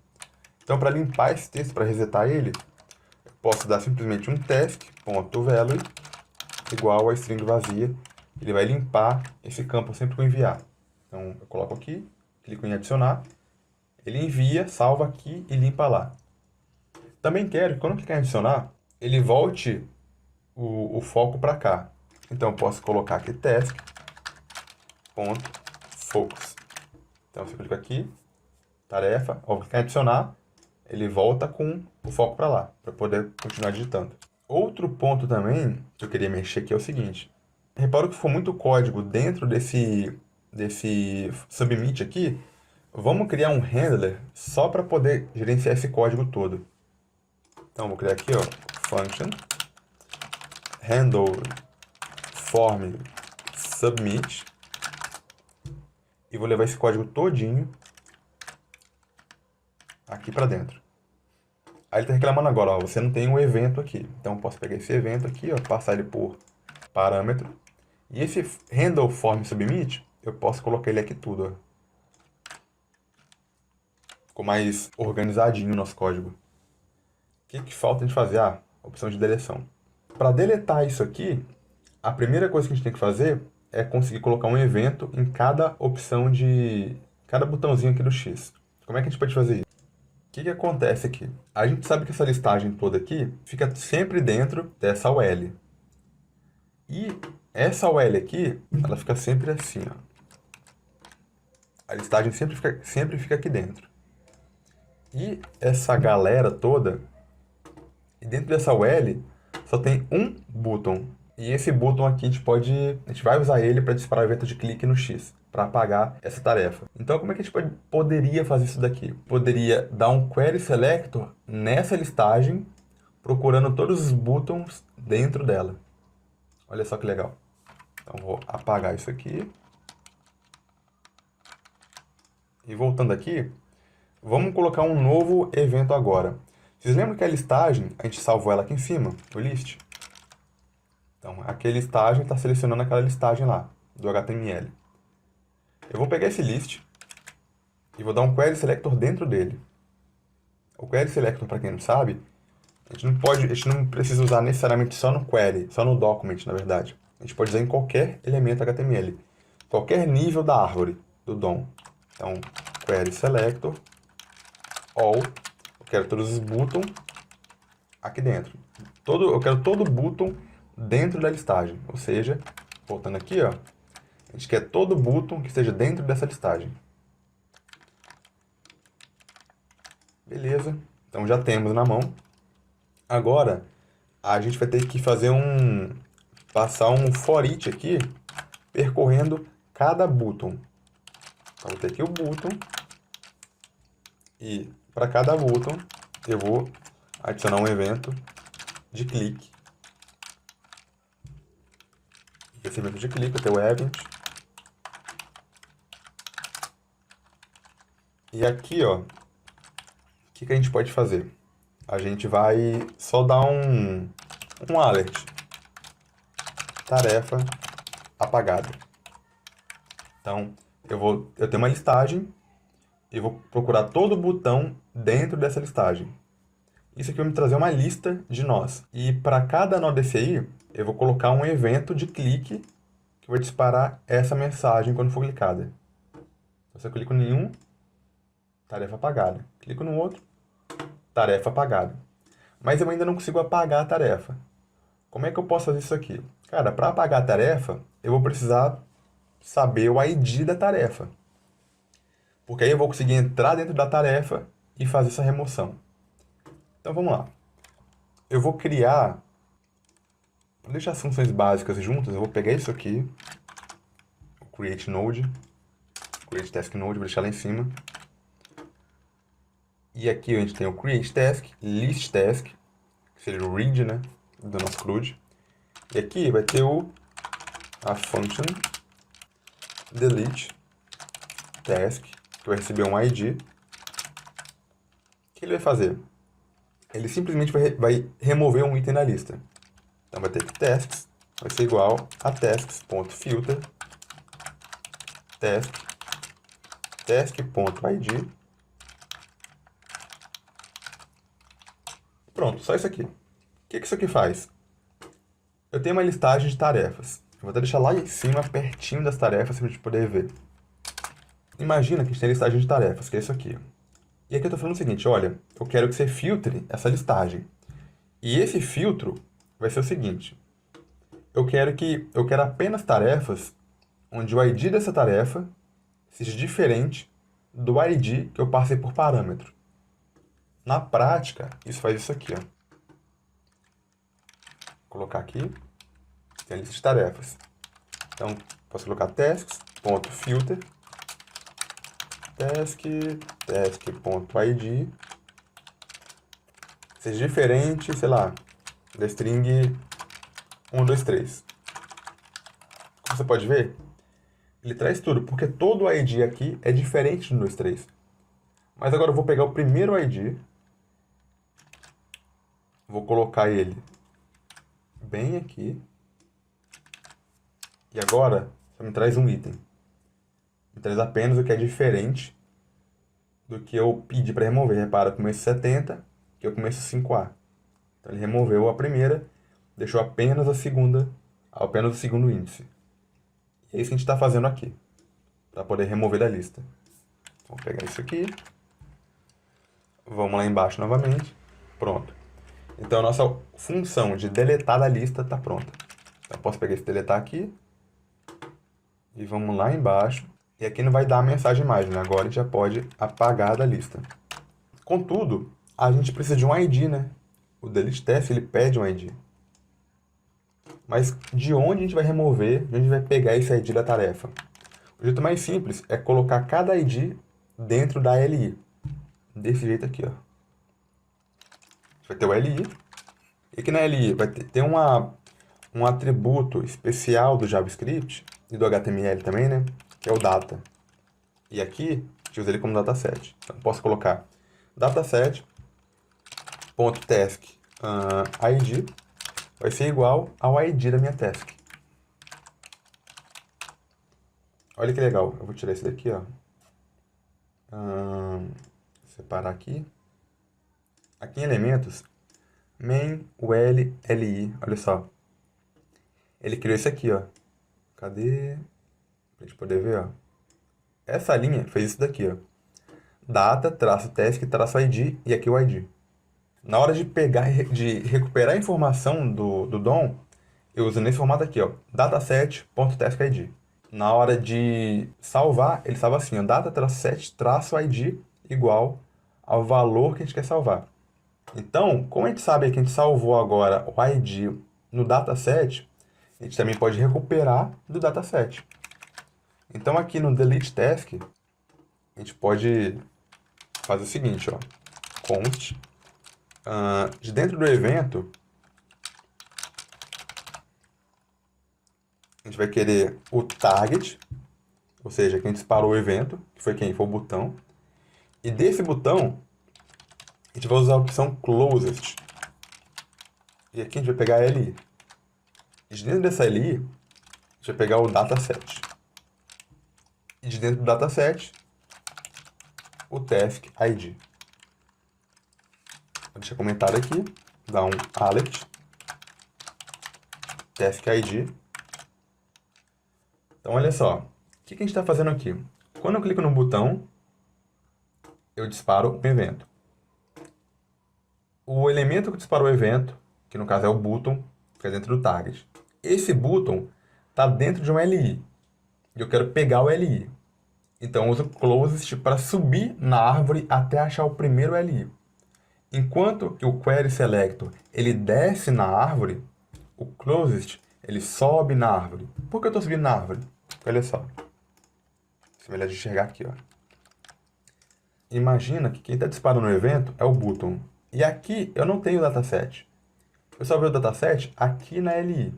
Então, para limpar esse texto, para resetar ele, eu posso dar simplesmente um task.value igual a string vazia. Ele vai limpar esse campo sempre que eu enviar. Então, eu coloco aqui, clico em adicionar, ele envia, salva aqui e limpa lá. Também quero que quando eu clicar em adicionar, ele volte o foco para cá. Então, eu posso colocar aqui task.focus. Então, se eu clico aqui, tarefa, ao clicar em adicionar, ele volta com o foco para lá, para poder continuar digitando. Outro ponto também que eu queria mexer aqui é o seguinte. Repara que for muito código dentro desse submit aqui, vamos criar um handler só para poder gerenciar esse código todo. Então, vou criar aqui, ó, function handle form submit e vou levar esse código todinho aqui para dentro. Aí ele está reclamando agora, ó, você não tem um evento aqui. Então, eu posso pegar esse evento aqui, ó, passar ele por parâmetro. E esse handle form submit, eu posso colocar ele aqui tudo, ó. Ficou mais organizadinho o nosso código. O que falta de fazer? Ah, opção de deleção. Para deletar isso aqui, a primeira coisa que a gente tem que fazer é conseguir colocar um evento em cada opção cada botãozinho aqui do X. Como é que a gente pode fazer isso? O que acontece aqui? A gente sabe que essa listagem toda aqui fica sempre dentro dessa UL. E essa UL aqui, ela fica sempre assim, ó. A listagem sempre fica aqui dentro. E essa galera toda, e dentro dessa UL, só tem um botão. E esse botão aqui a gente vai usar ele para disparar o evento de clique no X, para apagar essa tarefa. Então como é que a gente poderia fazer isso daqui? Poderia dar um query selector nessa listagem, procurando todos os botões dentro dela. Olha só que legal. Então vou apagar isso aqui. E voltando aqui, vamos colocar um novo evento agora. Vocês lembram que a listagem, a gente salvou ela aqui em cima, o list? Então, aqui a listagem está selecionando aquela listagem lá, do HTML. Eu vou pegar esse list e vou dar um query selector dentro dele. O query selector, para quem não sabe, a gente não precisa usar necessariamente só no query, só no document, na verdade. A gente pode usar em qualquer elemento HTML, qualquer nível da árvore, do DOM. Então, query selector, all, eu quero todos os buttons aqui dentro. Eu quero todo button dentro da listagem, ou seja, voltando aqui, ó, a gente quer todo button que esteja dentro dessa listagem. Beleza, então já temos na mão. Agora, a gente vai ter que passar um for each aqui, percorrendo cada button. Então, vou ter aqui o button, e para cada button, eu vou adicionar um evento de clique. Esse evento de clique, eu tenho o event. E aqui, ó, o que a gente pode fazer? A gente vai só dar um alert. Tarefa apagada. Então, eu tenho uma listagem e vou procurar todo botão dentro dessa listagem. Isso aqui vai me trazer uma lista de nós. E para cada nó desse aí, eu vou colocar um evento de clique que vai disparar essa mensagem quando for clicada. Então, se eu clico em um, tarefa apagada. Clico no outro, tarefa apagada. Mas eu ainda não consigo apagar a tarefa. Como é que eu posso fazer isso aqui? Cara, para apagar a tarefa, eu vou precisar saber o ID da tarefa. Porque aí eu vou conseguir entrar dentro da tarefa e fazer essa remoção. Então vamos lá. Eu vou criar... Para deixar as funções básicas juntas, eu vou pegar isso aqui. O create node. Create task node, vou deixar lá em cima. E aqui a gente tem o create task, list task, que seria o read, né, do nosso CRUD. E aqui vai ter a function delete task, que vai receber um ID. O que ele vai fazer? Ele simplesmente vai remover um item da lista. Então vai ter que tasks vai ser igual a tasks.filter task.id. Pronto, só isso aqui. O que isso aqui faz? Eu tenho uma listagem de tarefas. Eu vou até deixar lá em cima, pertinho das tarefas, para a gente poder ver. Imagina que a gente tem a listagem de tarefas, que é isso aqui. E aqui eu estou falando o seguinte, olha, eu quero que você filtre essa listagem. E esse filtro vai ser o seguinte. Eu quero apenas tarefas onde o ID dessa tarefa seja diferente do ID que eu passei por parâmetro. Na prática, isso faz isso aqui, ó. Vou colocar aqui, tem a lista de tarefas. Então, posso colocar tasks.filter, task.id, seja diferente, sei lá, da string 123. Como você pode ver, ele traz tudo, porque todo o ID aqui é diferente do 123. Mas agora eu vou pegar o primeiro ID, vou colocar ele bem aqui. E agora, só me traz um item. Me traz apenas o que é diferente do que eu pedi para remover. Repara, eu começo 70, que eu começo 5A. Então ele removeu a primeira, deixou apenas a segunda, apenas o segundo índice. E é isso que a gente está fazendo aqui, para poder remover da lista. Vou pegar isso aqui. Vamos lá embaixo novamente. Pronto. Então a nossa função de deletar da lista está pronta. Então eu posso pegar esse deletar aqui. E vamos lá embaixo E aqui não vai dar a mensagem mais, né? Agora a gente já pode apagar da lista. Contudo, a gente precisa de um ID, né? O delete task, ele pede um ID. Mas de onde a gente vai remover, de onde a gente vai pegar esse ID da tarefa? O jeito mais simples é colocar cada ID dentro da LI. Desse jeito aqui, ó. Vai ter o LI. E aqui na LI vai ter um atributo especial do JavaScript e do HTML também, né? Que é o data. E aqui, a gente usa ele como dataset. Então, posso colocar dataset.task ID vai ser igual ao ID da minha task. Olha que legal. Eu vou tirar esse daqui, ó. Separar aqui. Aqui em elementos, main, ul, li. Olha só. Ele criou isso aqui, ó. Cadê? Pra gente poder ver, ó. Essa linha fez isso daqui, ó. Data, traço task, traço ID e aqui o ID. Na hora de pegar, de recuperar a informação do DOM, eu uso nesse formato aqui, ó. Dataset.taskID. Na hora de salvar, ele salva assim, ó. Data-set, traço ID igual ao valor que a gente quer salvar. Então, como a gente sabe que a gente salvou agora o ID no dataset, a gente também pode recuperar do dataset. Então, aqui no delete task, a gente pode fazer o seguinte, ó. Const, de dentro do evento, a gente vai querer o target, ou seja, quem disparou o evento, que foi quem? Foi o botão. E desse botão, a gente vai usar a opção closest. E aqui a gente vai pegar a LI. E de dentro dessa LI, a gente vai pegar o dataset. E de dentro do dataset, o task ID. Vou deixar comentário aqui, dar um alert, task ID. Então, olha só, o que a gente está fazendo aqui? Quando eu clico no botão, eu disparo um evento. O elemento que disparou o evento, que no caso é o button, fica dentro do target. Esse button está dentro de um LI, e eu quero pegar o LI. Então, eu uso closest para subir na árvore até achar o primeiro LI. Enquanto que o query selector ele desce na árvore, o closest ele sobe na árvore. Por que eu estou subindo na árvore? Olha só. Isso é melhor de enxergar aqui, ó. Imagina que quem está disparando no evento é o button. E aqui eu não tenho dataset. Eu só vejo o dataset aqui na LI.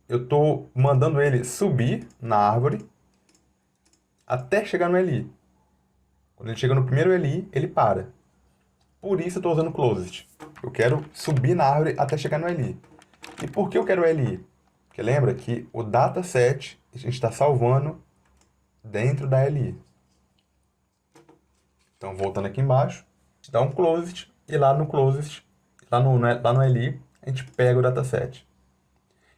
Eu estou mandando ele subir na árvore até chegar no LI. Quando ele chega no primeiro LI, ele para. Por isso eu estou usando closest. Eu quero subir na árvore até chegar no LI. E por que eu quero LI? Porque lembra que o dataset a gente está salvando dentro da LI. Então, voltando aqui embaixo, a gente dá um closest e lá no closest, lá no LI, a gente pega o dataset.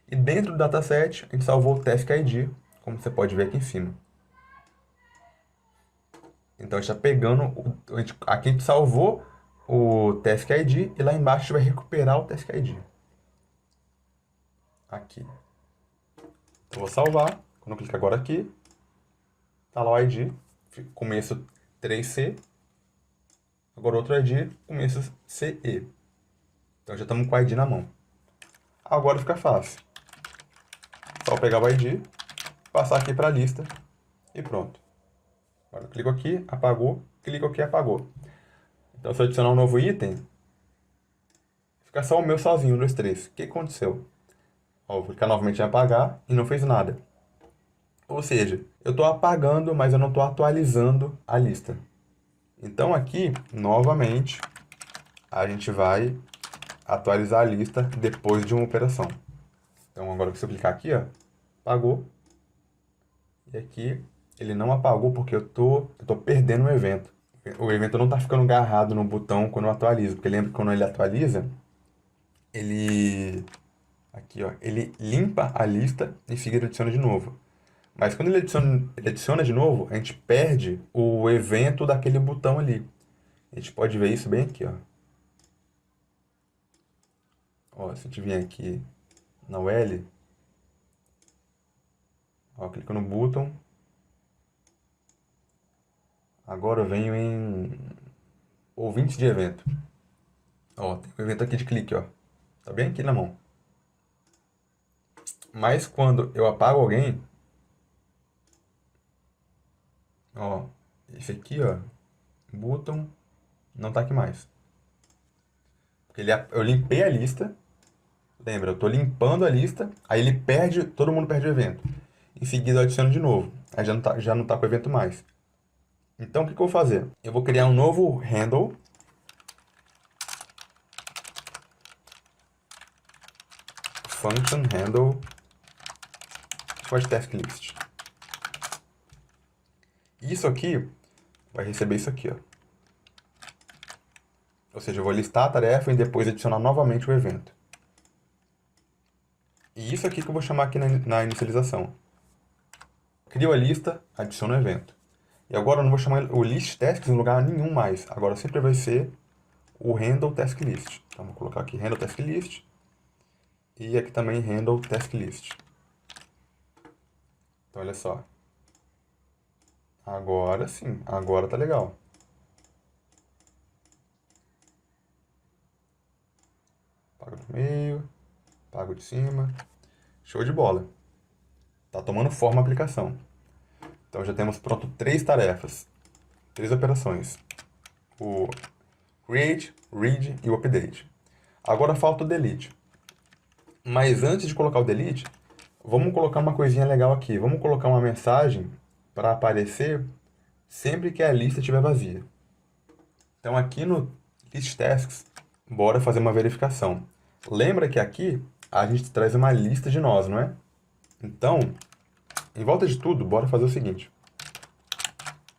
E dentro do dataset, a gente salvou o task ID, como você pode ver aqui em cima. Então, a gente está pegando, aqui a gente salvou o task ID e lá embaixo a gente vai recuperar o task ID. Aqui. Eu vou salvar. Quando eu clicar agora aqui, tá lá o ID, começo 3C. Agora outro ID, começo CE. Então já estamos com o ID na mão. Agora fica fácil. Só pegar o ID, passar aqui para a lista e pronto. Agora eu clico aqui, apagou, clico aqui, apagou. Então se eu adicionar um novo item, fica só o meu sozinho, 1, 2, 3. O que aconteceu? Ó, vou clicar novamente em apagar e não fez nada. Ou seja, eu estou apagando, mas eu não estou atualizando a lista. Então aqui, novamente, a gente vai atualizar a lista depois de uma operação. Então agora se eu clicar aqui, ó, apagou. E aqui ele não apagou porque eu tô perdendo o evento. O evento não está ficando agarrado no botão quando eu atualizo. Porque lembra que quando ele atualiza, ele... Aqui, ó, ele limpa a lista e seguida adiciona de novo. Mas quando ele adiciona de novo, a gente perde o evento daquele botão ali. A gente pode ver isso bem aqui, ó. Ó, se a gente vier aqui na UL, ó, clica no botão, Agora eu venho em ouvintes de evento. Ó, tem um evento aqui de clique, ó. Tá bem aqui na mão. Mas quando eu apago alguém, ó, esse aqui, ó, button, não tá aqui mais. Porque eu limpei a lista. Lembra, eu tô limpando a lista, aí ele perde, todo mundo perde o evento. Em seguida eu adiciono de novo. Aí já não tá com o evento mais. Então o que que eu vou fazer? Eu vou criar um novo handle. Function handle for task list. Isso aqui vai receber isso aqui, ó. Ou seja, eu vou listar a tarefa e depois adicionar novamente o evento. E isso aqui que eu vou chamar aqui na inicialização. Crio a lista, adiciono o evento. E agora eu não vou chamar o list tasks em lugar nenhum mais. Agora sempre vai ser o handle task list. Então vou colocar aqui handle task list. E aqui também handle task list. Então olha só. Agora sim, agora tá legal. Pago do meio, pago de cima. Show de bola. Tá tomando forma a aplicação. Então já temos pronto 3 tarefas, 3 operações. O create, read e o update. Agora falta o delete. Mas antes de colocar o delete, vamos colocar uma coisinha legal aqui. Vamos colocar uma mensagem para aparecer sempre que a lista estiver vazia. Então aqui no list tasks, bora fazer uma verificação. Lembra que aqui a gente traz uma lista de nós, não é? Então, em volta de tudo, bora fazer o seguinte.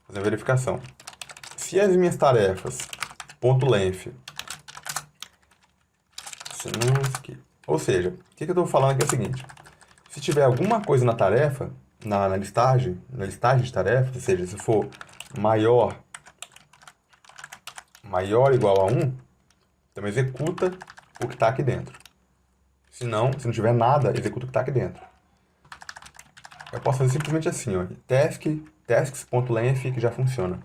Fazer a verificação. Se as minhas tarefas, .length, ou seja, o que eu estou falando aqui é o seguinte. Se tiver alguma coisa na tarefa, na listagem de tarefas, ou seja, se for maior ou igual a 1, então executa o que está aqui dentro. Se não tiver nada, executa o que está aqui dentro. Eu posso fazer simplesmente assim, ó, tasks.length, que já funciona.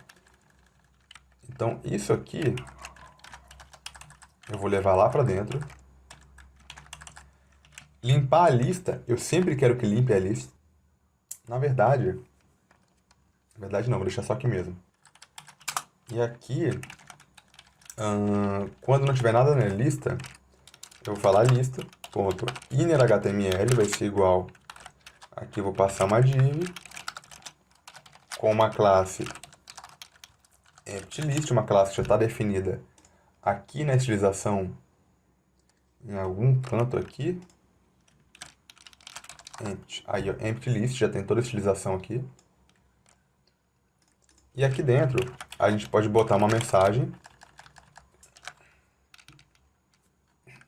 Então isso aqui eu vou levar lá para dentro. Limpar a lista, eu sempre quero que limpe a lista. Na verdade não, vou deixar só aqui mesmo. E aqui, quando não tiver nada na lista, eu vou falar lista.innerHTML vai ser igual. Aqui eu vou passar uma div com uma classe emptyList, uma classe que já está definida aqui na estilização, em algum canto aqui. Aí, ó, emptyList, já tem toda a estilização aqui. E aqui dentro, a gente pode botar uma mensagem.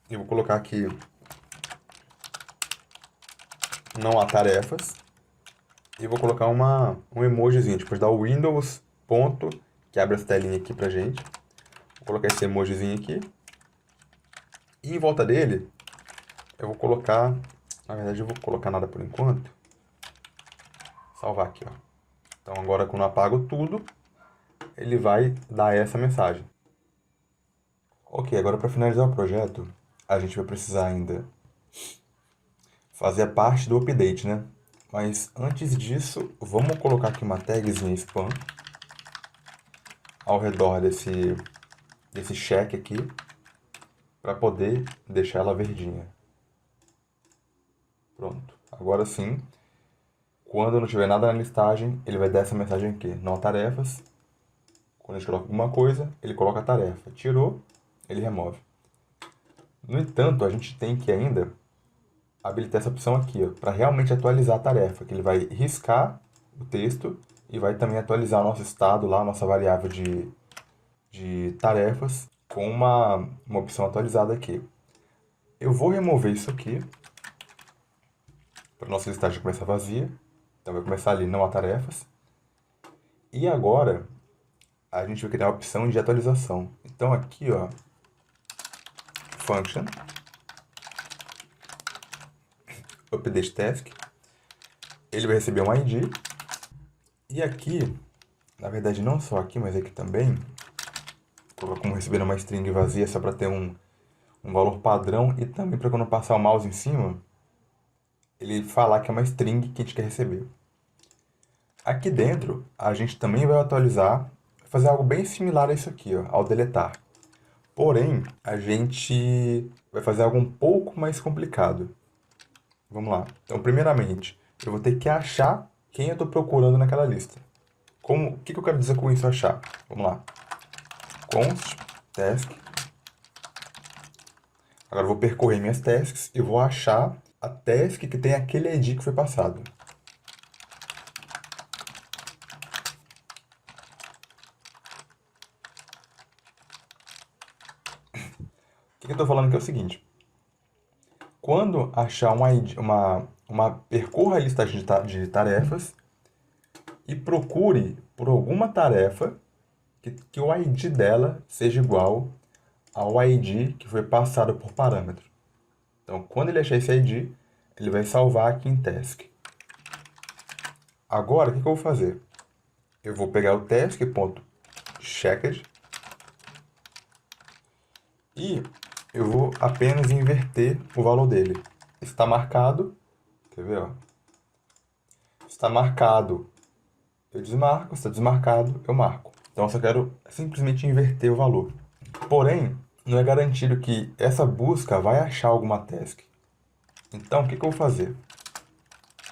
Eu vou colocar aqui não há tarefas. E vou colocar um emojizinho, depois dar o Windows, ponto, que abre essa telinha aqui pra gente. Vou colocar esse emojizinho aqui. E em volta dele, eu vou colocar... Na verdade, eu vou colocar nada por enquanto. Salvar aqui, ó. Então agora, quando eu apago tudo, ele vai dar essa mensagem. Ok, agora para finalizar o projeto, a gente vai precisar ainda fazer a parte do update, né? Mas antes disso, vamos colocar aqui uma tagzinha spam ao redor desse check aqui, para poder deixar ela verdinha. Pronto. Agora sim, quando não tiver nada na listagem, ele vai dar essa mensagem aqui, não há tarefas. Quando a gente coloca alguma coisa, ele coloca a tarefa. Tirou, ele remove. No entanto, a gente tem que ainda habilitar essa opção aqui, para realmente atualizar a tarefa, que ele vai riscar o texto e vai também atualizar o nosso estado lá, a nossa variável de tarefas, com uma opção atualizada aqui. Eu vou remover isso aqui, para a nossa listagem começar vazia. Então vai começar ali, não há tarefas. E agora, a gente vai criar a opção de atualização. Então aqui, ó, function, update task, ele vai receber um ID. E aqui, Na verdade, não só aqui, mas aqui também. Vou colocar como receber uma string vazia só para ter um valor padrão e também para quando eu passar o mouse em cima, ele falar que é uma string que a gente quer receber. Aqui dentro, a gente também vai atualizar, fazer algo bem similar a isso aqui, ó, ao deletar. Porém, a gente vai fazer algo um pouco mais complicado. Vamos lá. Então, primeiramente, eu vou ter que achar quem eu estou procurando naquela lista. O que eu quero dizer com isso, achar? Vamos lá. Const task. Agora eu vou percorrer minhas tasks e vou achar a task que tem aquele ID que foi passado. O que eu estou falando aqui é o seguinte. Quando achar um ID, percorra a lista de tarefas e procure por alguma tarefa que o ID dela seja igual ao ID que foi passado por parâmetro. Então, quando ele achar esse ID, ele vai salvar aqui em task. Agora, o que eu vou fazer? Eu vou pegar o task.checked e eu vou apenas inverter o valor dele. Está marcado, quer ver? Ó? Está marcado, eu desmarco. Está desmarcado, eu marco. Então, eu só quero simplesmente inverter o valor. Porém, não é garantido que essa busca vai achar alguma task. Então, o que eu vou fazer?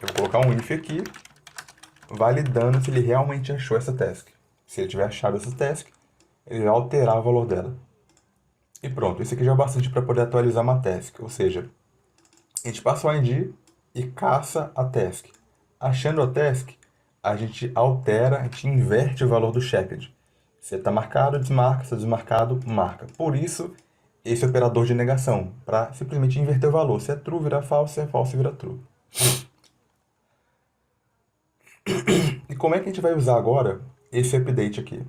Eu vou colocar um if aqui, validando se ele realmente achou essa task. Se ele tiver achado essa task, ele vai alterar o valor dela. E pronto, isso aqui já é bastante para poder atualizar uma task. Ou seja, a gente passa o ID e caça a task. Achando a task, a gente altera, a gente inverte o valor do checked. Se está marcado, desmarca. Se está desmarcado, marca. Por isso, esse operador de negação, para simplesmente inverter o valor. Se é true, vira false. Se é false, vira true. E como é que a gente vai usar agora esse update aqui?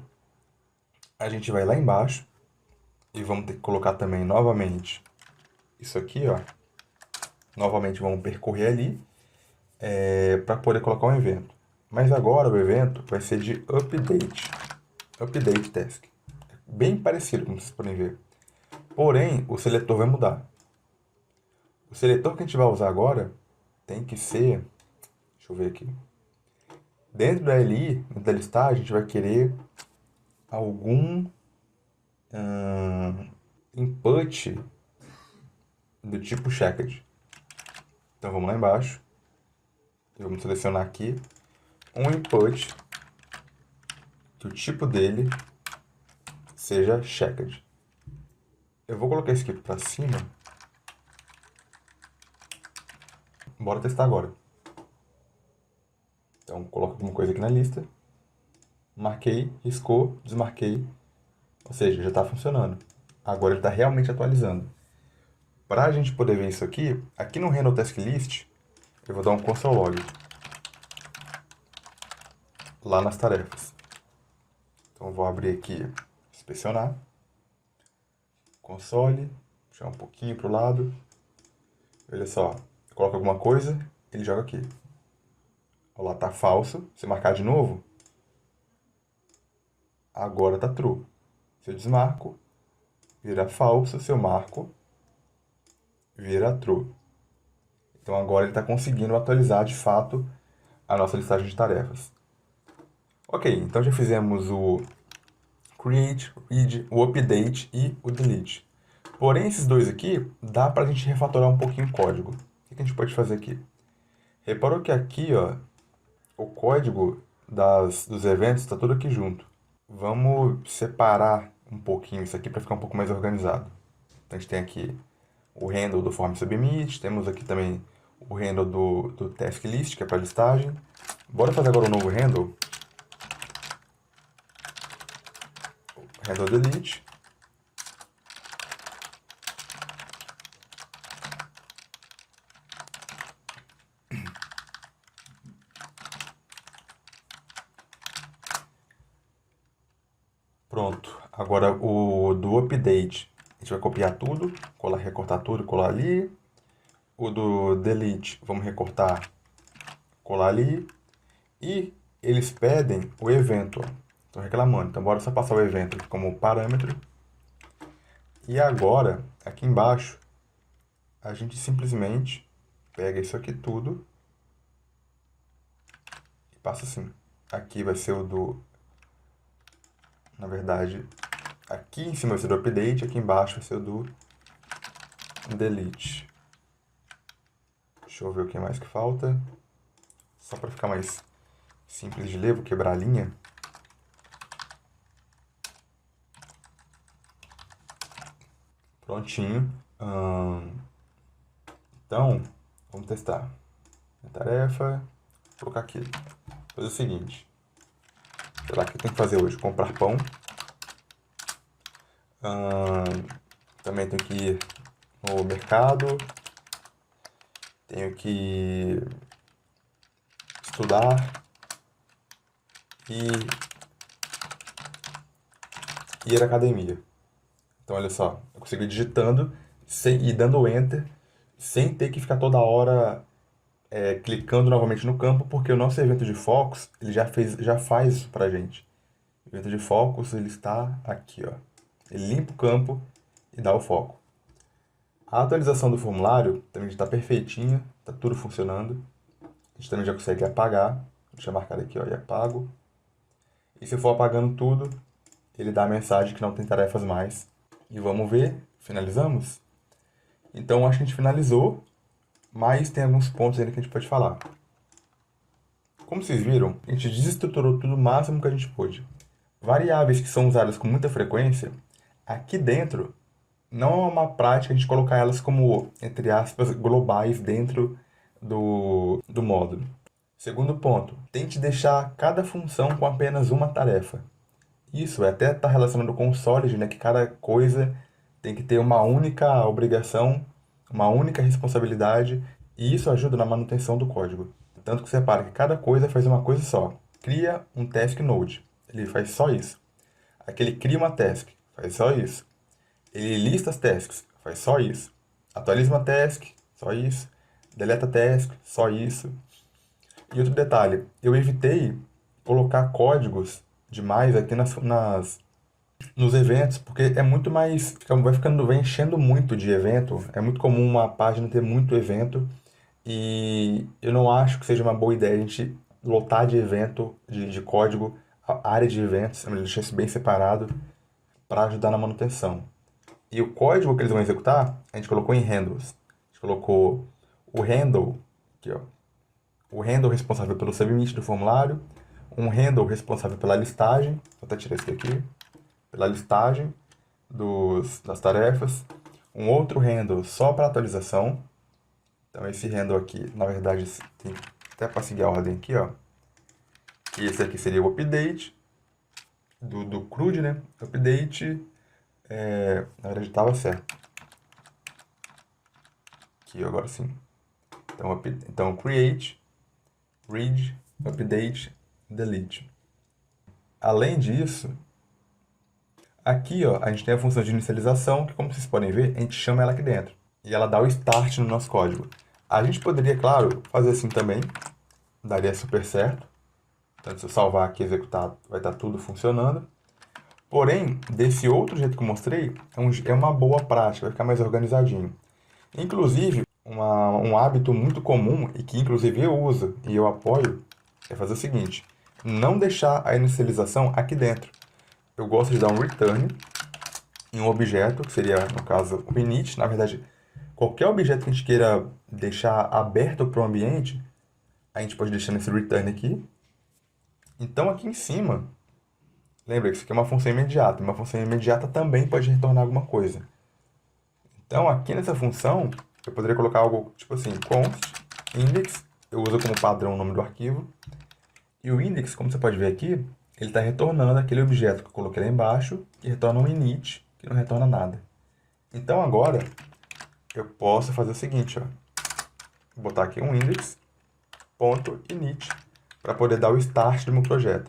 A gente vai lá embaixo e vamos ter que colocar também novamente isso aqui, ó. Novamente vamos percorrer ali para poder colocar um evento. Mas agora o evento vai ser de update task. Bem parecido, como vocês podem ver. Porém, o seletor vai mudar. O seletor que a gente vai usar agora tem que ser, deixa eu ver aqui. Dentro da LI, dentro da listagem, a gente vai querer algum input do tipo checked. Então vamos lá embaixo. E vamos selecionar aqui um input que o tipo dele seja checked. Eu vou colocar isso aqui para cima. Bora testar agora. Então coloco alguma coisa aqui na lista. Marquei, riscou, desmarquei. Ou seja, já está funcionando. Agora ele está realmente atualizando. Para a gente poder ver isso aqui, aqui no Handle Task List, eu vou dar um console log lá nas tarefas. Então eu vou abrir aqui, inspecionar, console, puxar um pouquinho para o lado. Olha só, coloca alguma coisa, ele joga aqui. Olha lá, tá falso. Se marcar de novo, agora tá true. Se eu desmarco, vira falso. Se eu marco, vira true. Então agora ele está conseguindo atualizar de fato a nossa listagem de tarefas. Ok, então já fizemos o create, read, o update e o delete. Porém, esses dois aqui, dá para a gente refatorar um pouquinho o código. O que a gente pode fazer aqui? Reparou que aqui, ó, o código dos eventos está tudo aqui junto. Vamos separar um pouquinho isso aqui para ficar um pouco mais organizado. Então a gente tem aqui o handle do form submit, temos aqui também o handle do task list, que é para listagem. Bora fazer agora um novo handle. Handle delete. Pronto. Agora o do update, a gente vai copiar tudo, colar, recortar tudo, colar ali. O do delete, vamos recortar, colar ali. E eles pedem o evento. Ó. Estou reclamando. Então, bora só passar o evento aqui como parâmetro. E agora, aqui embaixo, a gente simplesmente pega isso aqui tudo e passa assim. Aqui vai ser o do... Na verdade, aqui em cima vai ser do update, aqui embaixo vai ser o do delete. Deixa eu ver o que mais que falta. Só para ficar mais simples de ler, vou quebrar a linha. Prontinho. Então, vamos testar. Minha tarefa, vou colocar aqui. Fazer o seguinte. Sei lá, o que eu tenho que fazer hoje? Comprar pão. Também tenho que ir no mercado. Tenho que estudar. E ir à academia. Então, olha só, eu consigo ir digitando e dando Enter, sem ter que ficar toda hora clicando novamente no campo, porque o nosso evento de focos, ele já faz isso pra gente. O evento de focos, ele está aqui, ó. Ele limpa o campo e dá o foco. A atualização do formulário também está perfeitinha, está tudo funcionando. A gente também já consegue apagar. Deixa eu marcar aqui, ó, e apago. E se eu for apagando tudo, ele dá a mensagem que não tem tarefas mais. E vamos ver, finalizamos? Então, acho que a gente finalizou, mas tem alguns pontos ainda que a gente pode falar. Como vocês viram, a gente desestruturou tudo o máximo que a gente pôde. Variáveis que são usadas com muita frequência, aqui dentro, não é uma prática a gente colocar elas como, entre aspas, globais dentro do módulo. Segundo ponto, tente deixar cada função com apenas uma tarefa. Isso até está relacionado com o Solid, né? Que cada coisa tem que ter uma única obrigação, uma única responsabilidade, e isso ajuda na manutenção do código. Tanto que separa que cada coisa faz uma coisa só. Cria um task node, ele faz só isso. Aquele cria uma task, faz só isso. Ele lista as tasks, faz só isso. Atualiza uma task, só isso. Deleta task, só isso. E outro detalhe, eu evitei colocar códigos demais aqui nos eventos, porque é muito mais, vai enchendo muito de evento, é muito comum uma página ter muito evento, e eu não acho que seja uma boa ideia a gente lotar de evento, de código, a área de eventos, deixar isso bem separado para ajudar na manutenção. E o código que eles vão executar, a gente colocou em handles. A gente colocou o handle, aqui ó, o handle responsável pelo submit do formulário, um handle responsável pela listagem, vou até tirar esse aqui, pela listagem das tarefas, um outro handle só para atualização. Então esse handle aqui, na verdade, tem até para seguir a ordem aqui, ó. E esse aqui seria o update do CRUD, né? Update, na verdade estava certo. Aqui agora sim. Então create, read, update, delete. Além disso, aqui ó, a gente tem a função de inicialização, que como vocês podem ver, a gente chama ela aqui dentro. E ela dá o start no nosso código. A gente poderia, claro, fazer assim também. Daria super certo. Então, se eu salvar aqui e executar, vai estar tudo funcionando. Porém, desse outro jeito que eu mostrei, é uma boa prática, vai ficar mais organizadinho. Inclusive, um hábito muito comum, e que inclusive eu uso e eu apoio, é fazer o seguinte. Não deixar a inicialização aqui dentro. Eu gosto de dar um return em um objeto, que seria, no caso, o init. Na verdade, qualquer objeto que a gente queira deixar aberto para o ambiente, a gente pode deixar nesse return aqui. Então, aqui em cima, lembra que isso aqui é uma função imediata. Uma função imediata também pode retornar alguma coisa. Então, aqui nessa função, eu poderia colocar algo tipo assim, const index, eu uso como padrão o nome do arquivo. E o index, como você pode ver aqui, ele está retornando aquele objeto que eu coloquei lá embaixo, que retorna um init, que não retorna nada. Então, agora, eu posso fazer o seguinte, ó. Vou botar aqui um index.init para poder dar o start do meu projeto.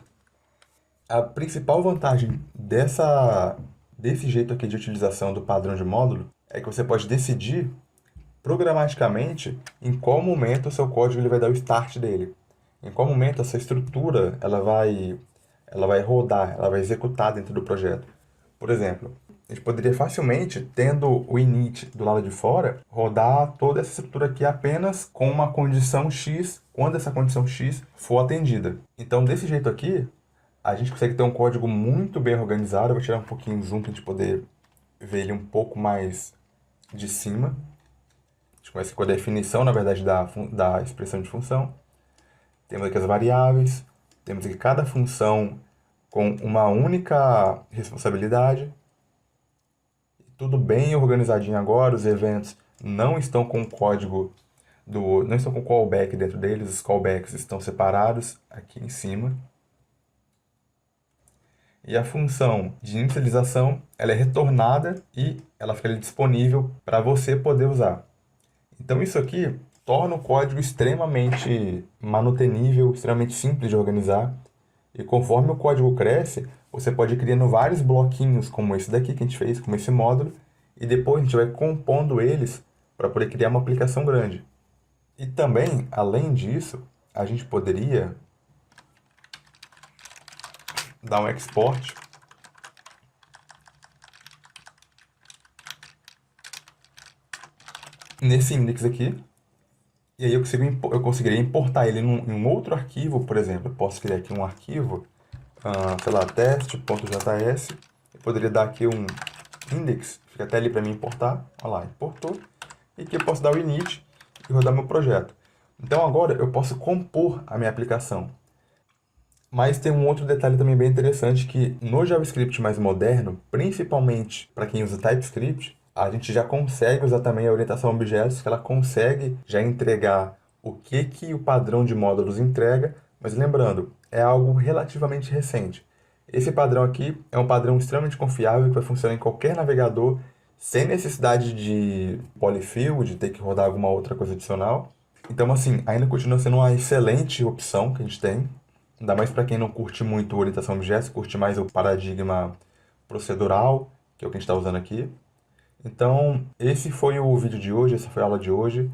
A principal vantagem desse jeito aqui de utilização do padrão de módulo é que você pode decidir programaticamente em qual momento o seu código ele vai dar o start dele. Em qual momento essa estrutura ela vai ela vai rodar, ela vai executar dentro do projeto. Por exemplo, a gente poderia facilmente, tendo o init do lado de fora, rodar toda essa estrutura aqui apenas com uma condição X, quando essa condição X for atendida. Então, desse jeito aqui, a gente consegue ter um código muito bem organizado. Eu vou tirar um pouquinho o zoom para a gente poder ver ele um pouco mais de cima. A gente começa com a definição, na verdade, da expressão de função. Temos aqui as variáveis, temos aqui cada função com uma única responsabilidade. Tudo bem organizadinho agora, os eventos não estão com o código não estão com callback dentro deles, os callbacks estão separados aqui em cima. E a função de inicialização, ela é retornada e ela fica ali disponível para você poder usar. Então isso aqui torna o código extremamente manutenível, extremamente simples de organizar. E conforme o código cresce, você pode ir criando vários bloquinhos como esse daqui que a gente fez, como esse módulo, e depois a gente vai compondo eles para poder criar uma aplicação grande. E também, além disso, a gente poderia dar um export nesse index aqui, e aí eu conseguiria importar ele em um outro arquivo, por exemplo. Eu posso criar aqui um arquivo, sei lá, teste.js, eu poderia dar aqui um index, fica até ali para mim importar, olha lá, importou, e aqui eu posso dar o init e rodar meu projeto. Então agora eu posso compor a minha aplicação. Mas tem um outro detalhe também bem interessante que no JavaScript mais moderno, principalmente para quem usa TypeScript, a gente já consegue usar também a orientação a objetos, que ela consegue já entregar o que o padrão de módulos entrega, mas lembrando, é algo relativamente recente. Esse padrão aqui é um padrão extremamente confiável que vai funcionar em qualquer navegador, sem necessidade de polyfill, de ter que rodar alguma outra coisa adicional. Então, assim, ainda continua sendo uma excelente opção que a gente tem. Ainda mais para quem não curte muito orientação a objetos, curte mais o paradigma procedural, que é o que a gente está usando aqui. Então, esse foi o vídeo de hoje, essa foi a aula de hoje.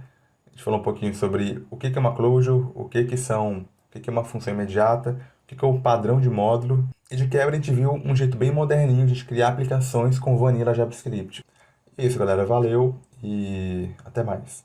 A gente falou um pouquinho sobre o que é uma closure, o que é uma função imediata, o que é o padrão de módulo. E de quebra a gente viu um jeito bem moderninho de criar aplicações com Vanilla JavaScript. É isso, galera. Valeu e até mais.